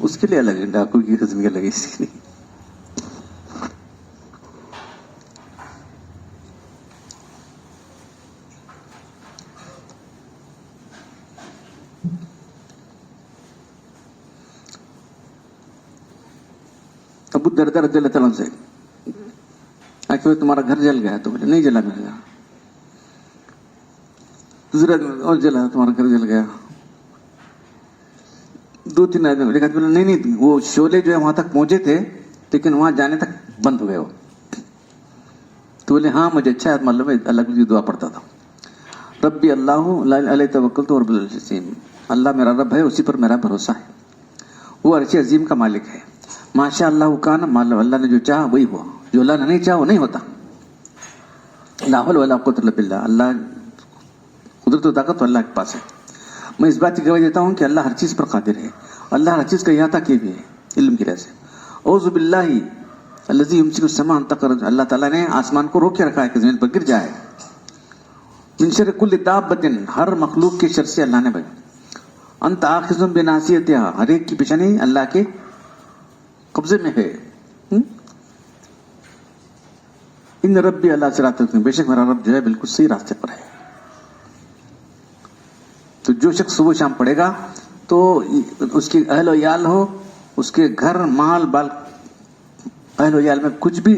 اس کے لیے الگ ہے، ڈاکو کی قسم کی الگ ہے، اس کے لیے۔ ابو الدرداء رضی اللہ تعالیٰ سے کہ تمہارا گھر جل گیا، تو بولے نہیں جلا میرا گھر، دوسرا اور جلا تمہارا گھر جل گیا، دو تین آدمی بولے نہیں وہ شعلے جو ہے وہاں تک پہنچے تھے لیکن وہاں جانے تک بند ہو گئے وہ، تو بولے ہاں مجھے اچھا ہے معلوم ہے، اللہ کی دعا پڑھتا تھا، ربی اللہ علیہ توکلت رب العرش العظیم، اللہ میرا رب ہے، اسی پر میرا بھروسہ ہے، وہ عرش عظیم کا مالک ہے، ماشاء اللہ کان، اللہ نے جو چاہا وہی ہوا، جو اللہ نے نہیں چاہا وہ نہیں ہوتا، لا حول ولا قوت الا باللہ، اللہ قدرت و طاقت اللہ کے پاس ہے۔ میں اس بات کی گواہی دیتا ہوں کہ اللہ ہر چیز پر قادر ہے، اللہ ہر چیز کا احاطہ کیے ہوئے ہے علم کی وجہ سے۔ اعوذ باللہ الذی یمسک السماء ان تقع، اللہ تعالیٰ نے آسمان کو روک کے رکھا ہے کہ زمین پر گر جائے، من شر کل دابۃ، ہر مخلوق کے شر سے اللہ نے بچا، انت آخذ بناصیتہا، ہر ایک کی پیشانی اللہ کے قبضے میں ہے، ان ربی اللہ صراط مستقیم، بے شک میرا رب جو ہے بالکل صحیح راستے پر ہے۔ تو جو شخص صبح شام پڑھے گا تو اس کی اہل و عیال ہو، اس کے گھر مال بال اہل و عیال میں کچھ بھی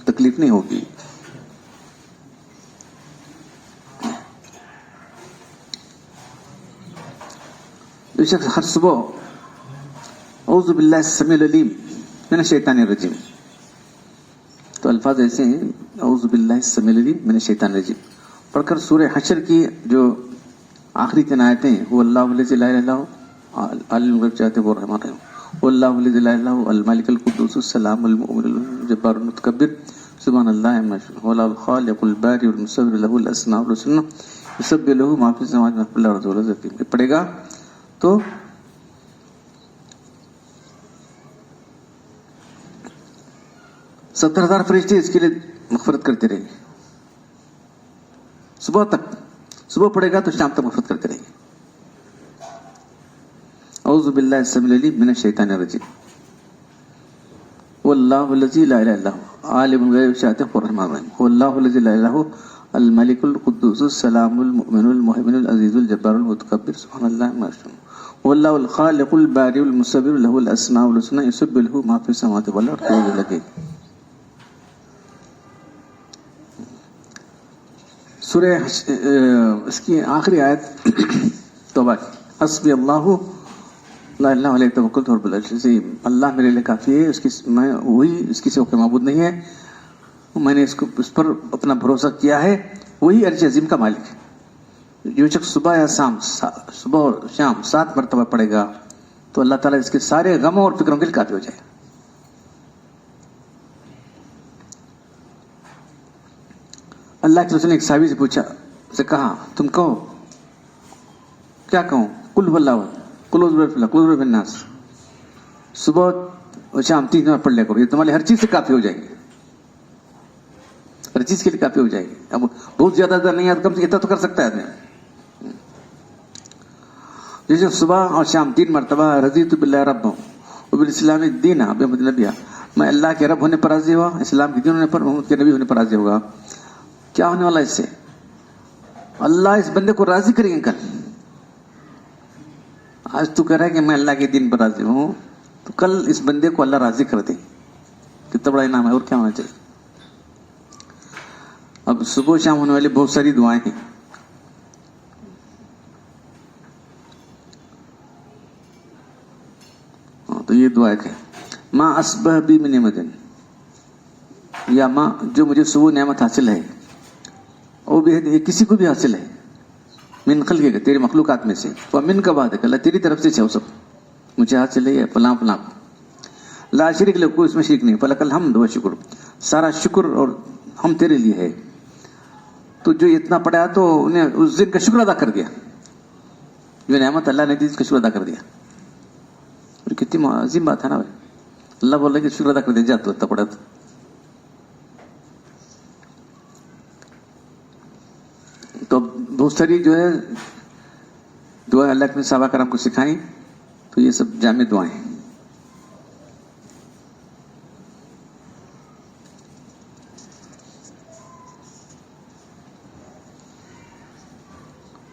تکلیف نہیں ہوگی۔ جو شخص ہر صبح اعوذ باللہ السمیع العلیم من الشیطان الرجیم، تو الفاظ ایسے ہیں اعوذ باللہ السمیع العلیم من الشیطان الرجیم پڑھ کر سورہ حشر کی جو آخری تین آیتیں ہیں، وہ اللہ الذی لا الہ الا هو عالم الغیب شاہد الرحمن الرحیم، وہ اللہ الذی لا الہ الا هو الملک القدوس السلام المؤمن الجبار المتکبر سبحان اللہ عما یشرکون، هو الخالق البارئ المصور له الاسماء الحسنى یسبح له ما فی السماوات وما فی الارض وهو العزیز الحکیم۔ پڑھے گا تو 70,000 فرشتے اس کے لیے مغفرت کرتے رہیں گے، صبح تک، صبح پڑھے گا تو شام تک مغفرت کرتے رہیں گے۔ اعوذ باللہ السمیع العلیم من الشیطان الرجیم، واللہ الذی لا الہ الا هو عالم الغیب شاہد الرحمن الرحیم، واللہ الذی لا الہ الا هو الملک القدوس السلام المؤمن المهيمن العزیز الجبار المتکبر سبحان اللہ عما یشرکون، واللہ الخالق البارئ المصور له الاسماء الحسنى یسبح له ما فی السماوات والارض وهو العزیز الحکیم۔ سورہ اس کی آخری آیت توبہ کی، حسبی اللہ لا الہ علیہ توکلت رب العرش العظیم، اللہ میرے لیے کافی ہے، میں وہی، اس کی سوا کوئی معبود نہیں ہے، میں نے اس پر اپنا بھروسہ کیا ہے، وہی عرش عظیم کا مالک ہے۔ جو شخص صبح یا صبح اور شام 7 مرتبہ پڑھے گا تو اللہ تعالیٰ اس کے سارے غموں اور فکروں کے لیے کافی ہو جائے گا۔ اللہ کے رسول نے ایک صحابی سے پوچھا، سے کہا تم کہو، کیا کہوں؟ قل هو اللہ احد، قل اعوذ برب الفلق، قل اعوذ برب الناس، صبح اور شام 3 بار پڑھ لیا کرو, یہ تمہاری ہر چیز سے کافی ہو جائے گی, ہر چیز کے لیے کافی ہو جائے گی. اب بہت زیادہ نہیں آتا, کم سے اتنا تو کر سکتا ہے آدمی. جیسے صبح اور شام 3 مرتبہ رضیت باللہ رب وبالاسلام دینا بمطلبیہ, میں اللہ کے رب ہونے پر راضی ہوا, اسلام کے دین ہونے پر, محمد کے نبی ہونے پر راضی ہوگا. کیا ہونے والا اس سے؟ اللہ اس بندے کو راضی کریں گے کل. آج تو کہہ رہا ہے کہ میں اللہ کے دین پر راضی ہوں, تو کل اس بندے کو اللہ راضی کر دے. کتنا بڑا انعام ہے, اور کیا ہونا چاہیے. اب صبح شام ہونے والی بہت ساری دعائیں ہیں. تو یہ دعا ہے, ماں اسبح بی من نعمت, یا ماں جو مجھے صبح نعمت حاصل ہے, وہ بھی کسی کو بھی حاصل ہے, من خلقے کا, تیرے مخلوقات میں سے, وہ من کا بات ہے کہ اللہ تیری طرف سے ہے, وہ سب مجھے حاصل ہے, فلاں فلاں, لا شریک لہ, کوئی اس میں شریک نہیں, فلک الحمد و شکر, سارا شکر اور ہم تیرے لیے ہے. تو جو اتنا پڑھا تو انہیں اس دن کا شکر ادا کر دیا, جو نعمت اللہ نے دی اس کا شکر ادا کر دیا. اور کتنی عظیم بات ہے نا بھائی, اللہ بول رہا ہے کہ شکر ادا کر دے, جا تو اتنا پڑھا. تو بہت ساری جو ہے دعائیں اللہ نے صحابہ کرام کو سکھائیں, تو یہ سب جامع دعائیں ہیں.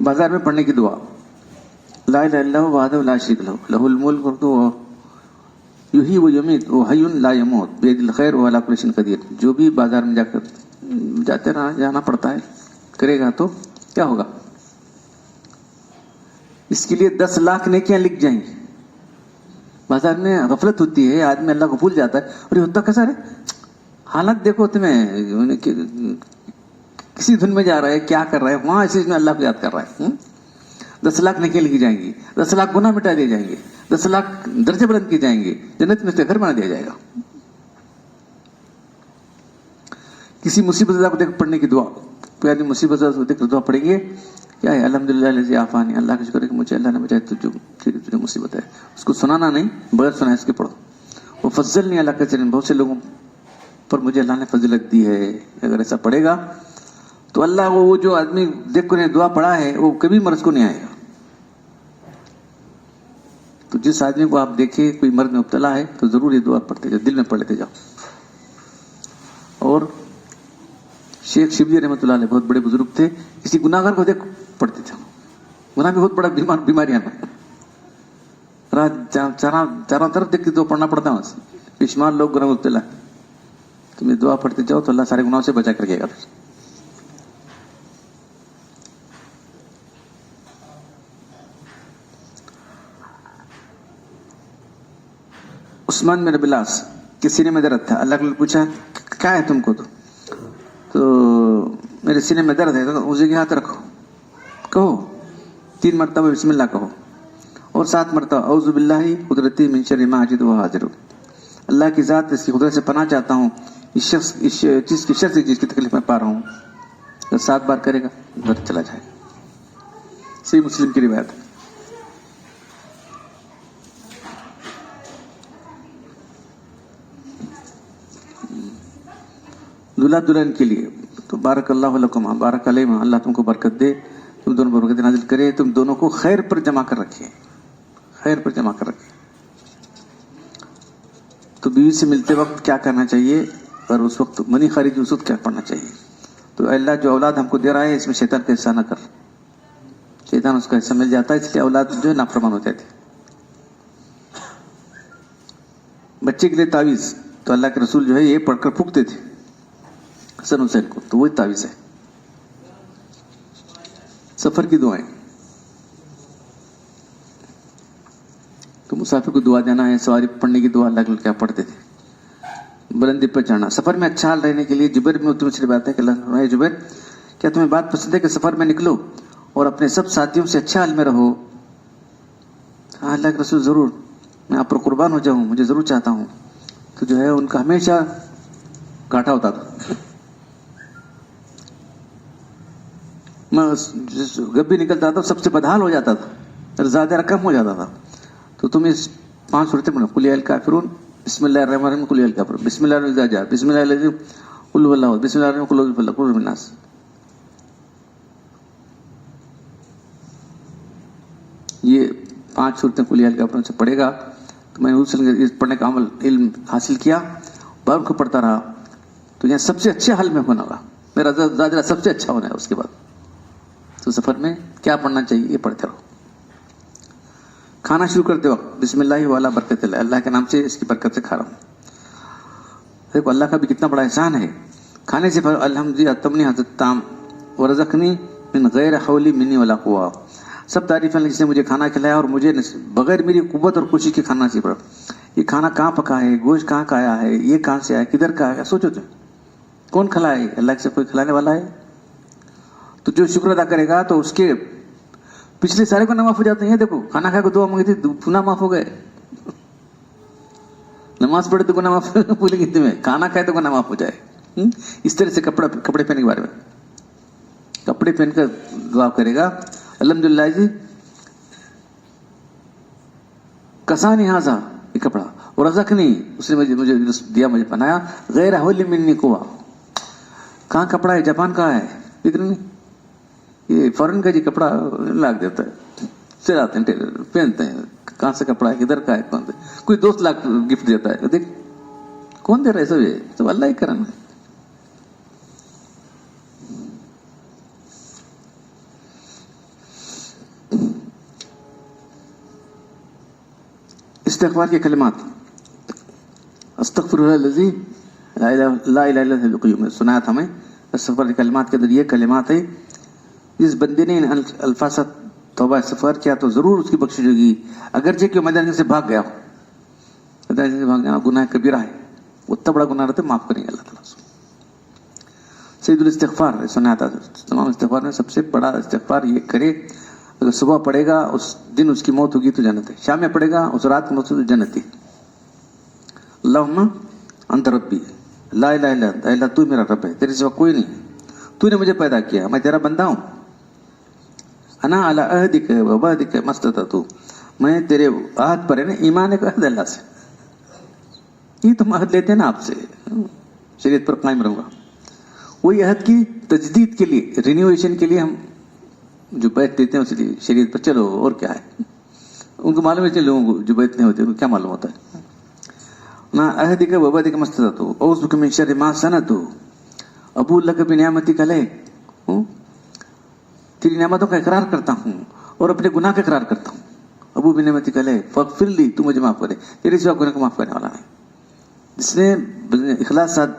بازار میں پڑھنے کی دعا, لا الہ الا اللہ وحدہ لا شریک لہ لہ الملک یحیی و یمیت وحی لا یموت بیدہ الخیر وہو علی کل شیء قدیر. جو بھی بازار میں جانا پڑتا ہے, کرے گا تو کیا ہوگا, اس کے لیے 10 لاکھ نیکیاں لکھ جائیں گی. بازار میں غفلت ہوتی ہے, آدمی اللہ کو بھول جاتا ہے, اور یہ ہوتا کیسا ہے, حالت دیکھو تمہیں, کسی دھن میں جا رہا ہے, کیا کر رہا ہے, وہاں اسی میں اللہ کو یاد کر رہا ہے. 10 لاکھ نیکیاں لکھی جائیں گی, 10 لاکھ گناہ مٹا دیے جائیں گے, 10 لاکھ درجے بلند کیے جائیں گے, جنت میں سے گھر بنا دیا جائے گا. کسی مصیبت زدہ کو دیکھ پڑھنے کی دعا, کوئی آدمی مصیبت زدہ کو دیکھ دعا پڑھیں گے, کیا ہے, الحمدللہ الذی عافانی, اللہ کا شکر ہے کہ مجھے اللہ نے بچایا, جو مصیبت ہے اس کو سنانا نہیں, بغیر سنا اس کے پڑھو. وہ فضل نہیں اللہ کا, بہت سے لوگوں پر مجھے اللہ نے فضیلت دی ہے. اگر ایسا پڑھے گا تو اللہ وہ جو آدمی دیکھ کر دعا پڑھا ہے وہ کبھی مرض کو نہیں آئے گا. تو جس آدمی کو آپ دیکھیں کوئی مرض میں مبتلا ہے, تو ضرور یہ دعا پڑھتے جاؤ, دل میں پڑھ لیتے جاؤ. اور شیخ شبلی رحمۃ اللہ علیہ بہت بڑے بزرگ تھے, کسی گناہگار کو دیکھ پڑھتے تھے. گناہ بھی بہت بڑا بیماریاں ہیں, چاروں طرف دیکھ کے دعا پڑھنا پڑتا ہے, بے شمار لوگ گناہ مبتلا. تم یہ دعا پڑھتے جاؤ تو اللہ سارے گناہوں سے بچا کر گے گا. عثمان بن ابلاس کے سینے میں درد تھا, اللہ نے پوچھا کیا ہے تم کو, تو میرے سینے میں درد ہے, تو اسے کے ہاتھ رکھو, کہو 3 مرتبہ بسم اللہ کہو, اور 7 مرتبہ اعوذ باللہ قدرتی من شر ما اجد و حاضر, اللہ کی ذات اس کی قدرت سے پناہ چاہتا ہوں اس چیز کی شر سے جس کی تکلیف میں پا رہا ہوں. 7 بار کرے گا درد چلا جائے گا. صحیح مسلم کی روایت ہے. دلہا دلہن کے لیے تو بارک اللہ لکما بارک علیہما, اللہ تم کو برکت دے, تم دونوں پر برکت نازل کرے, تم دونوں کو خیر پر جمع کر رکھے, خیر پر جمع کر رکھے. تو بیوی سے ملتے وقت کیا کرنا چاہیے, اور اس وقت منی خارجی اس وقت کیا پڑھنا چاہیے. تو اللہ جو اولاد ہم کو دے رہا ہے اس میں شیطان کا حصہ نہ کر, شیطان اس کا حصہ مل جاتا ہے, اس لیے اولاد جو ہے نافرمان ہو جاتی. بچے کے لیے تعویذ, تو اللہ کے رسول جو ہے یہ پڑھ کر پھونکتے تھے حسن حسین کو, تو وہی تعویذ ہے. سفر کی دعائیں, تو مسافر کو دعا دینا ہے, سواری پڑھنے کی دعا اللہ کیا پڑھتے تھے. بلندی پر چڑھنا, سفر میں اچھا حال رہنے کے لیے جبیر میں دوسری بات ہے کہ اللہ جبیر کیا تمہیں بات پسند ہے کہ سفر میں نکلو اور اپنے سب ساتھیوں سے اچھا حال میں رہو. اللہ کے رسول ضرور, میں آپ پر قربان ہو جاؤں, مجھے ضرور چاہتا ہوں. تو جو ہے ان کا ہمیشہ گھاٹا ہوتا تھا. میں جب بھی نکلتا تھا سب سے بدحال ہو جاتا تھا, زیادہ رقم ہو جاتا تھا. تو تم اس 5 صورتیں پڑھو, قل یا الکافرون, بسم اللہ الرحمن الرحیم قل یا الکافر، بسم اللہ الرحمن الرحیم بسم اللہ الرحیم قل هو اللہ، بسم اللہ الرحمن قل اعوذ بالفلق قل اعوذ بالناس. یہ 5 صورتیں قل یا الکافرون سے پڑھے گا تو میں نے پڑھنے کا عمل علم حاصل کیا، بار کو پڑھتا رہا تو یہاں سب سے اچھے حل میں ہونا ہوگا، میرا زیادہ سب سے اچھا ہونا ہے. اس کے بعد تو سفر میں کیا پڑھنا چاہیے یہ پڑھتے رہو. کھانا شروع کرتے وقت بسم اللہ والا برکت اللہ، اللہ کے نام سے اس کی برکت سے کھا رہا ہوں. دیکھو اللہ کا بھی کتنا بڑا احسان ہے. کھانے سے الحمدللہ تمنی حضرت تام ورزقنی من غیر حولی منی ولا قوا. سب تعریفیں جس نے مجھے کھانا کھلایا اور مجھے بغیر میری قوت اور کوشش کے کھانا نصیب رہا. یہ کھانا کہاں پکا ہے، گوشت کہاں کا آیا ہے، یہ کہاں سے آیا، کدھر کا آیا، سوچو تو کون کھلائے؟ اللہ سے کوئی کھلانے والا ہے. تو جو شکر ادا کرے گا تو اس کے پچھلے سارے گناہ معاف ہو جاتے ہیں. دیکھو کھانا کھا کے دعا مانگی تھی، گناہ معاف ہو گئے. نماز پڑھے تو گناہ معاف بھول گئی میں، کھانا کھائے تو گناہ معاف ہو جائے. اس طرح سے کپڑے پہننے کے بارے میں، کپڑے پہن کر دعا کرے گا الحمدللہ جی کسانی ہاذا، یہ کپڑا، اور رزقنی، اس نے مجھے دیا، مجھے پہنایا، غیر حول منی قوا. کہاں کپڑا ہے؟ جاپان کا ہے، فکر نہیں، یہ فورن کا جی کپڑا لاگ دیتا ہے، چلاتے ہیں پہنتے ہیں. کہاں سے کپڑا ہے، کدھر کا ہے، کون سے، کوئی دوست لاکھ گفٹ دیتا ہے. دیکھ کون دے رہا ہے؟ سب یہ سب اللہ ہی کرم ہے. استغفار کے کلمات، استغفر اللہ الذی لا الہ الا هو الحی القیوم، سنایا تھا میں. استغفار کے کلمات کے اندر یہ کلمات ہے، جس بندے نے ان الفاظ سے توبہ استغفار کیا تو ضرور اس کی بخشش ہوگی، اگرچہ کہ میدان سے بھاگ گیا ہو. میدان سے بھاگ جانا گناہ کبیرہ ہے، اتنا بڑا گناہ رہتا ہے، معاف کریں گے اللہ تعالیٰ. سید الاستغفار سنایا تھا، تمام استغفار میں سب سے بڑا استغفار یہ کرے، اگر صبح پڑھے گا اس دن اس کی موت ہوگی تو جنت ہے، شام میں پڑھے گا اس رات کی موت ہوگی تو جنت ہے. اللہم انت ربی لا الہ الا انت، اے اللہ تو میرا رب ہے، تیرے سوا کوئی نہیں، تو نے مجھے پیدا کیا، میں تیرا بندہ ہوں. انا علی عہدک و وعدک ما استطعت، میں تیرے عہد پر ہے نا، ایمان کا عہد اللہ سے، یہ تم عہد لیتے ہیں نا آپ سے، شریعت پر قائم رہوں گا. وہی عہد کی تجدید کے لیے، رینیویشن کے لیے ہم جو بیعت دیتے ہیں اس لیے شریعت پر چلو، اور کیا ہے. ان کو معلوم ہے لوگوں کو جو بیعت نہیں ہوتے ان کو کیا معلوم ہوتا ہے. نا عہدک و وعدک ما استطعت اعوذ بک من شر ما صنعت ابوء لک بنعمتک علی، تیری نعمتوں کا اقرار کرتا ہوں اور اپنے گناہ کا اقرار کرتا ہوں. ابوء بنعمتک علی فاغفر لی، تو مجھے معاف کرے، تیرے سوا گناہ کو معاف کرنے والا نہیں. جس نے اخلاص ساتھ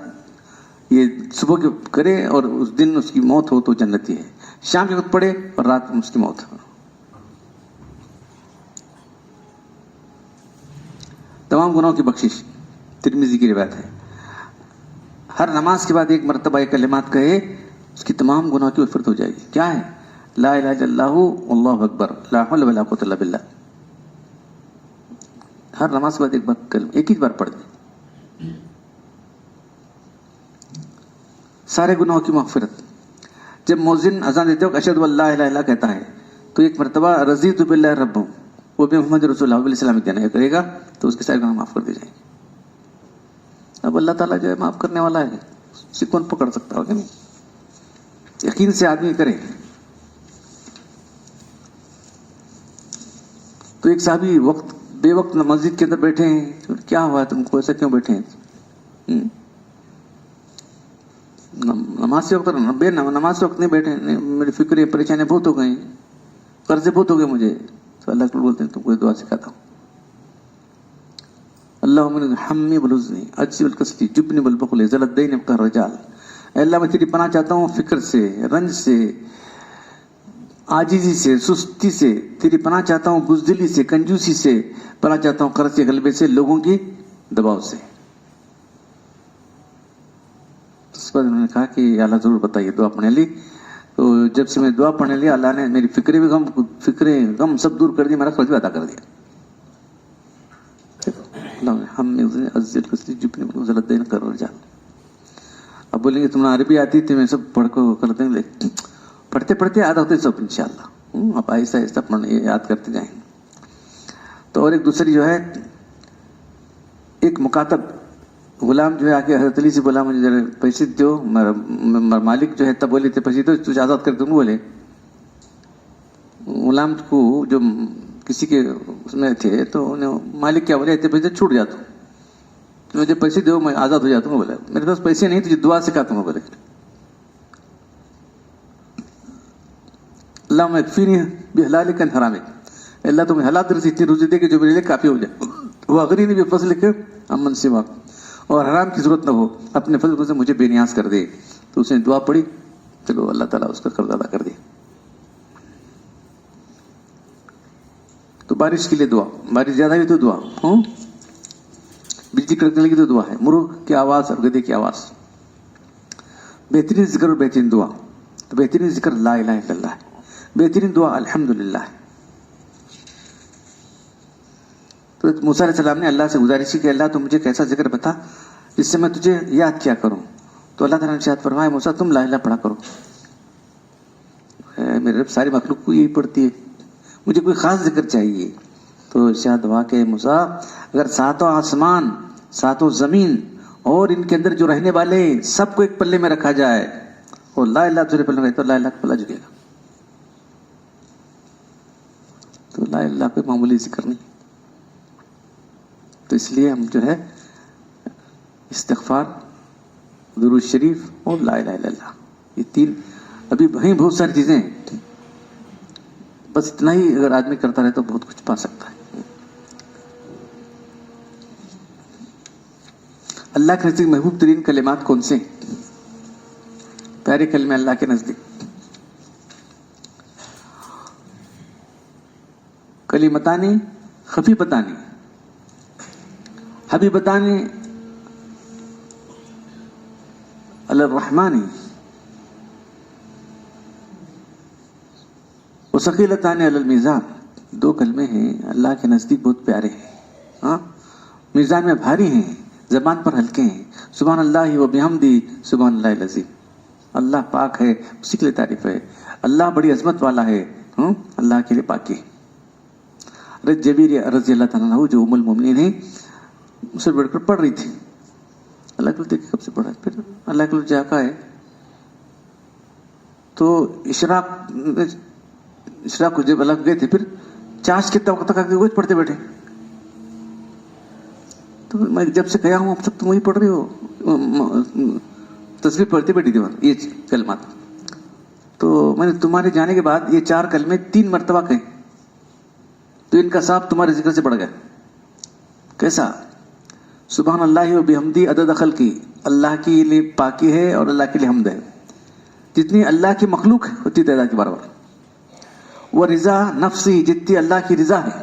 یہ صبح کے کرے اور اس دن اس کی موت ہو تو جنتی ہے، شام کے وقت پڑھے اور رات میں اس کی موت ہو. تمام گناہوں کی بخشش، ترمذی کی روایت ہے. ہر نماز کے بعد ایک مرتبہ یہ کلمات کہے، اس کی تمام گناہ کی مغفرت ہو جائے گی. کیا ہے؟ لا الہ الا اللہ واللہ اکبر لا حول ولا قوۃ الا باللہ. ہر نماز کے بعد ایک بار ایک ہی بار پڑھ دیں، سارے گناہوں کی مغفرت. جب مؤذن اذان دیتے وقت اشہد ان لا الہ الا اللہ کہتا ہے تو ایک مرتبہ رضیت باللہ رب و بمحمد رسول اللہ علیہ وسلم کہنا کرے گا تو اس کے سارے گناہ معاف کر دی جائیں گے. اب اللہ تعالیٰ جو ہے معاف کرنے والا ہے، اسے کون پکڑ سکتا ہوگا؟ نہیں، یقین سے آدمی کرے. تو ایک صحابی بے وقت مسجد کے اندر بیٹھے ہیں، کیا ہوا تم کو، ایسا کیوں بیٹھے ہیں؟ نماز سے وقت نماز سے وقت نہیں بیٹھے، میری فکریں پریشانیاں بہت ہو گئی، قرضے بہت ہو گئے مجھے. تو اللہ تعالیٰ بولتے ہیں تم کو دعا سکھاتا ہوں، اللہم حمی بالحزن عجزی بالکسلی جبنی بالبخل ذل الدین ابقى الرجال. اے اللہ میں تیری پناہ چاہتا ہوں فکر سے، رنج سے، عاجزی سے، سستی سے، تیری پناہ چاہتا ہوں بزدلی سے، کنجوسی سے، پناہ چاہتا ہوں قرض کے غلبے سے، لوگوں کی دباؤ سے. اس پر انہوں نے کہا کہ اللہ ضرور بتائیے دعا پڑھنے لی. تو جب سے میں دعا پڑھنے لیا اللہ نے میری فکریں غم سب دور کر دی، میرا قرض بھی ادا کر دیا. اب بولیں گے تم نے عربی آتی تھی، میں سب پڑھ کو کرتے ہیں، پڑھتے پڑھتے یاد ہوتے سب انشاءاللہ. اب آہستہ آہستہ یاد کرتے جائیں. تو اور ایک دوسری جو ہے ایک مکاتب غلام جو ہے آ کے حضرت علی سے بولا مجھے ذرا پیسے دو، مالک جو ہے تب بولے تھے پیسے دو تجھے آزاد کر دوں. بولے غلام کو جو کسی کے اس میں تھے تو انہیں مالک کیا بولے اتنے پیسے چھوٹ جاتا ہوں، مجھے پیسے دو میں آزاد ہو جاتا ہوں. بولا میرے پاس پیسے نہیں تجھے دعا سکھاتا ہوں. بولے اللہم اکفینی بحلالک عن حرامک، اللہ تمہیں حلال طرح سے اتنی روزی دے کہ جو میرے لیے کافی ہو جائے. واغنینی بفضلک عمن سواک، اور حرام کی ضرورت نہ ہو، اپنے فضل سے مجھے بے نیاز کر دے. تو اس نے دعا پڑھی، چلو اللہ تعالیٰ اس کا قرض ادا کر دیا. تو بارش کے لیے دعا، بارش زیادہ ہوئی تو دعا، بجلی کڑکنے لگی تو دعا ہے، مرغ کی آواز اور گدے کی آواز. بہترین ذکر اور بہترین دعا، تو بہترین ذکر لا الہ الا اللہ ہے، بہترین دعا الحمدللہ ہے. تو موسیٰ علیہ السلام نے اللہ سے گزارش کی کہ اللہ تم مجھے کیسا ذکر بتا جس سے میں تجھے یاد کیا کروں. تو اللہ تعالیٰ نے ارشاد فرمایا موسیٰ تم لا الہ پڑھا کرو. میرے رب ساری مخلوق کو یہی پڑھتی ہے، مجھے کوئی خاص ذکر چاہیے. تو ارشاد ہوا کہ موسیٰ اگر ساتوں آسمان ساتوں زمین اور ان کے اندر جو رہنے والے سب کو ایک پلے میں رکھا جائے اور لا الہ تجھے پلے میں تو لا الہ کا پلہ جھکے گا. تو لا الہ کوئی معمولی ذکر نہیں. تو اس لیے ہم جو ہے استغفار، درود شریف اور لا الہ الا اللہ، یہ تین ابھی وہیں بہت ساری چیزیں ہیں. بس اتنا ہی اگر آدمی کرتا رہے تو بہت کچھ پا سکتا ہے. اللہ کے نزدیک محبوب ترین کلمات کون سے ہیں؟ پیارے کلمے اللہ کے نزدیک کلمتانی خفیفتانی حبیبتانی علی الرحمانی وثقیلتانی علی المیزان. دو کلمے ہیں اللہ کے نزدیک بہت پیارے ہیں، میزان میں بھاری ہیں، زبان پر ہلکے ہیں. سبحان اللہ و بحمدی سبحان اللہ العظیم. اللہ پاک ہے، اسی کے لیے تعریف ہے. اللہ بڑی عظمت والا ہے، اللہ کے لیے پاکی. حضرت جبیر رضی اللہ تعالیٰ عنہ جو ام المومنین ہیں اس سے بڑھ کر پڑھ رہی تھی. اللہ کے دیکھے کب سے پڑھا، پھر اللہ کے جاکا ہے تو اشراق کو جب اللہ گئے تھے پھر چاش کتنا وقت تک وہ پڑھتے بیٹھے. تو میں جب سے گیا ہوں اب تک تم وہی پڑھ رہی ہو، تصویر پڑھتے بیٹھی تھی یہ کلمات. تو میں نے تمہارے جانے کے بعد یہ 4 کلمے 3 مرتبہ کہیں تو ان کا ثواب تمہارے ذکر سے بڑھ گیا. کیسا؟ سبحان اللہ و بحمدی عدد خلقی، اللہ کے لیے پاکی ہے اور اللہ کے لیے حمد ہے. جتنی اللہ کی مخلوق ہے اتنی تعداد کی برابر. وہ رضا نفسی، جتنی اللہ کی رضا ہے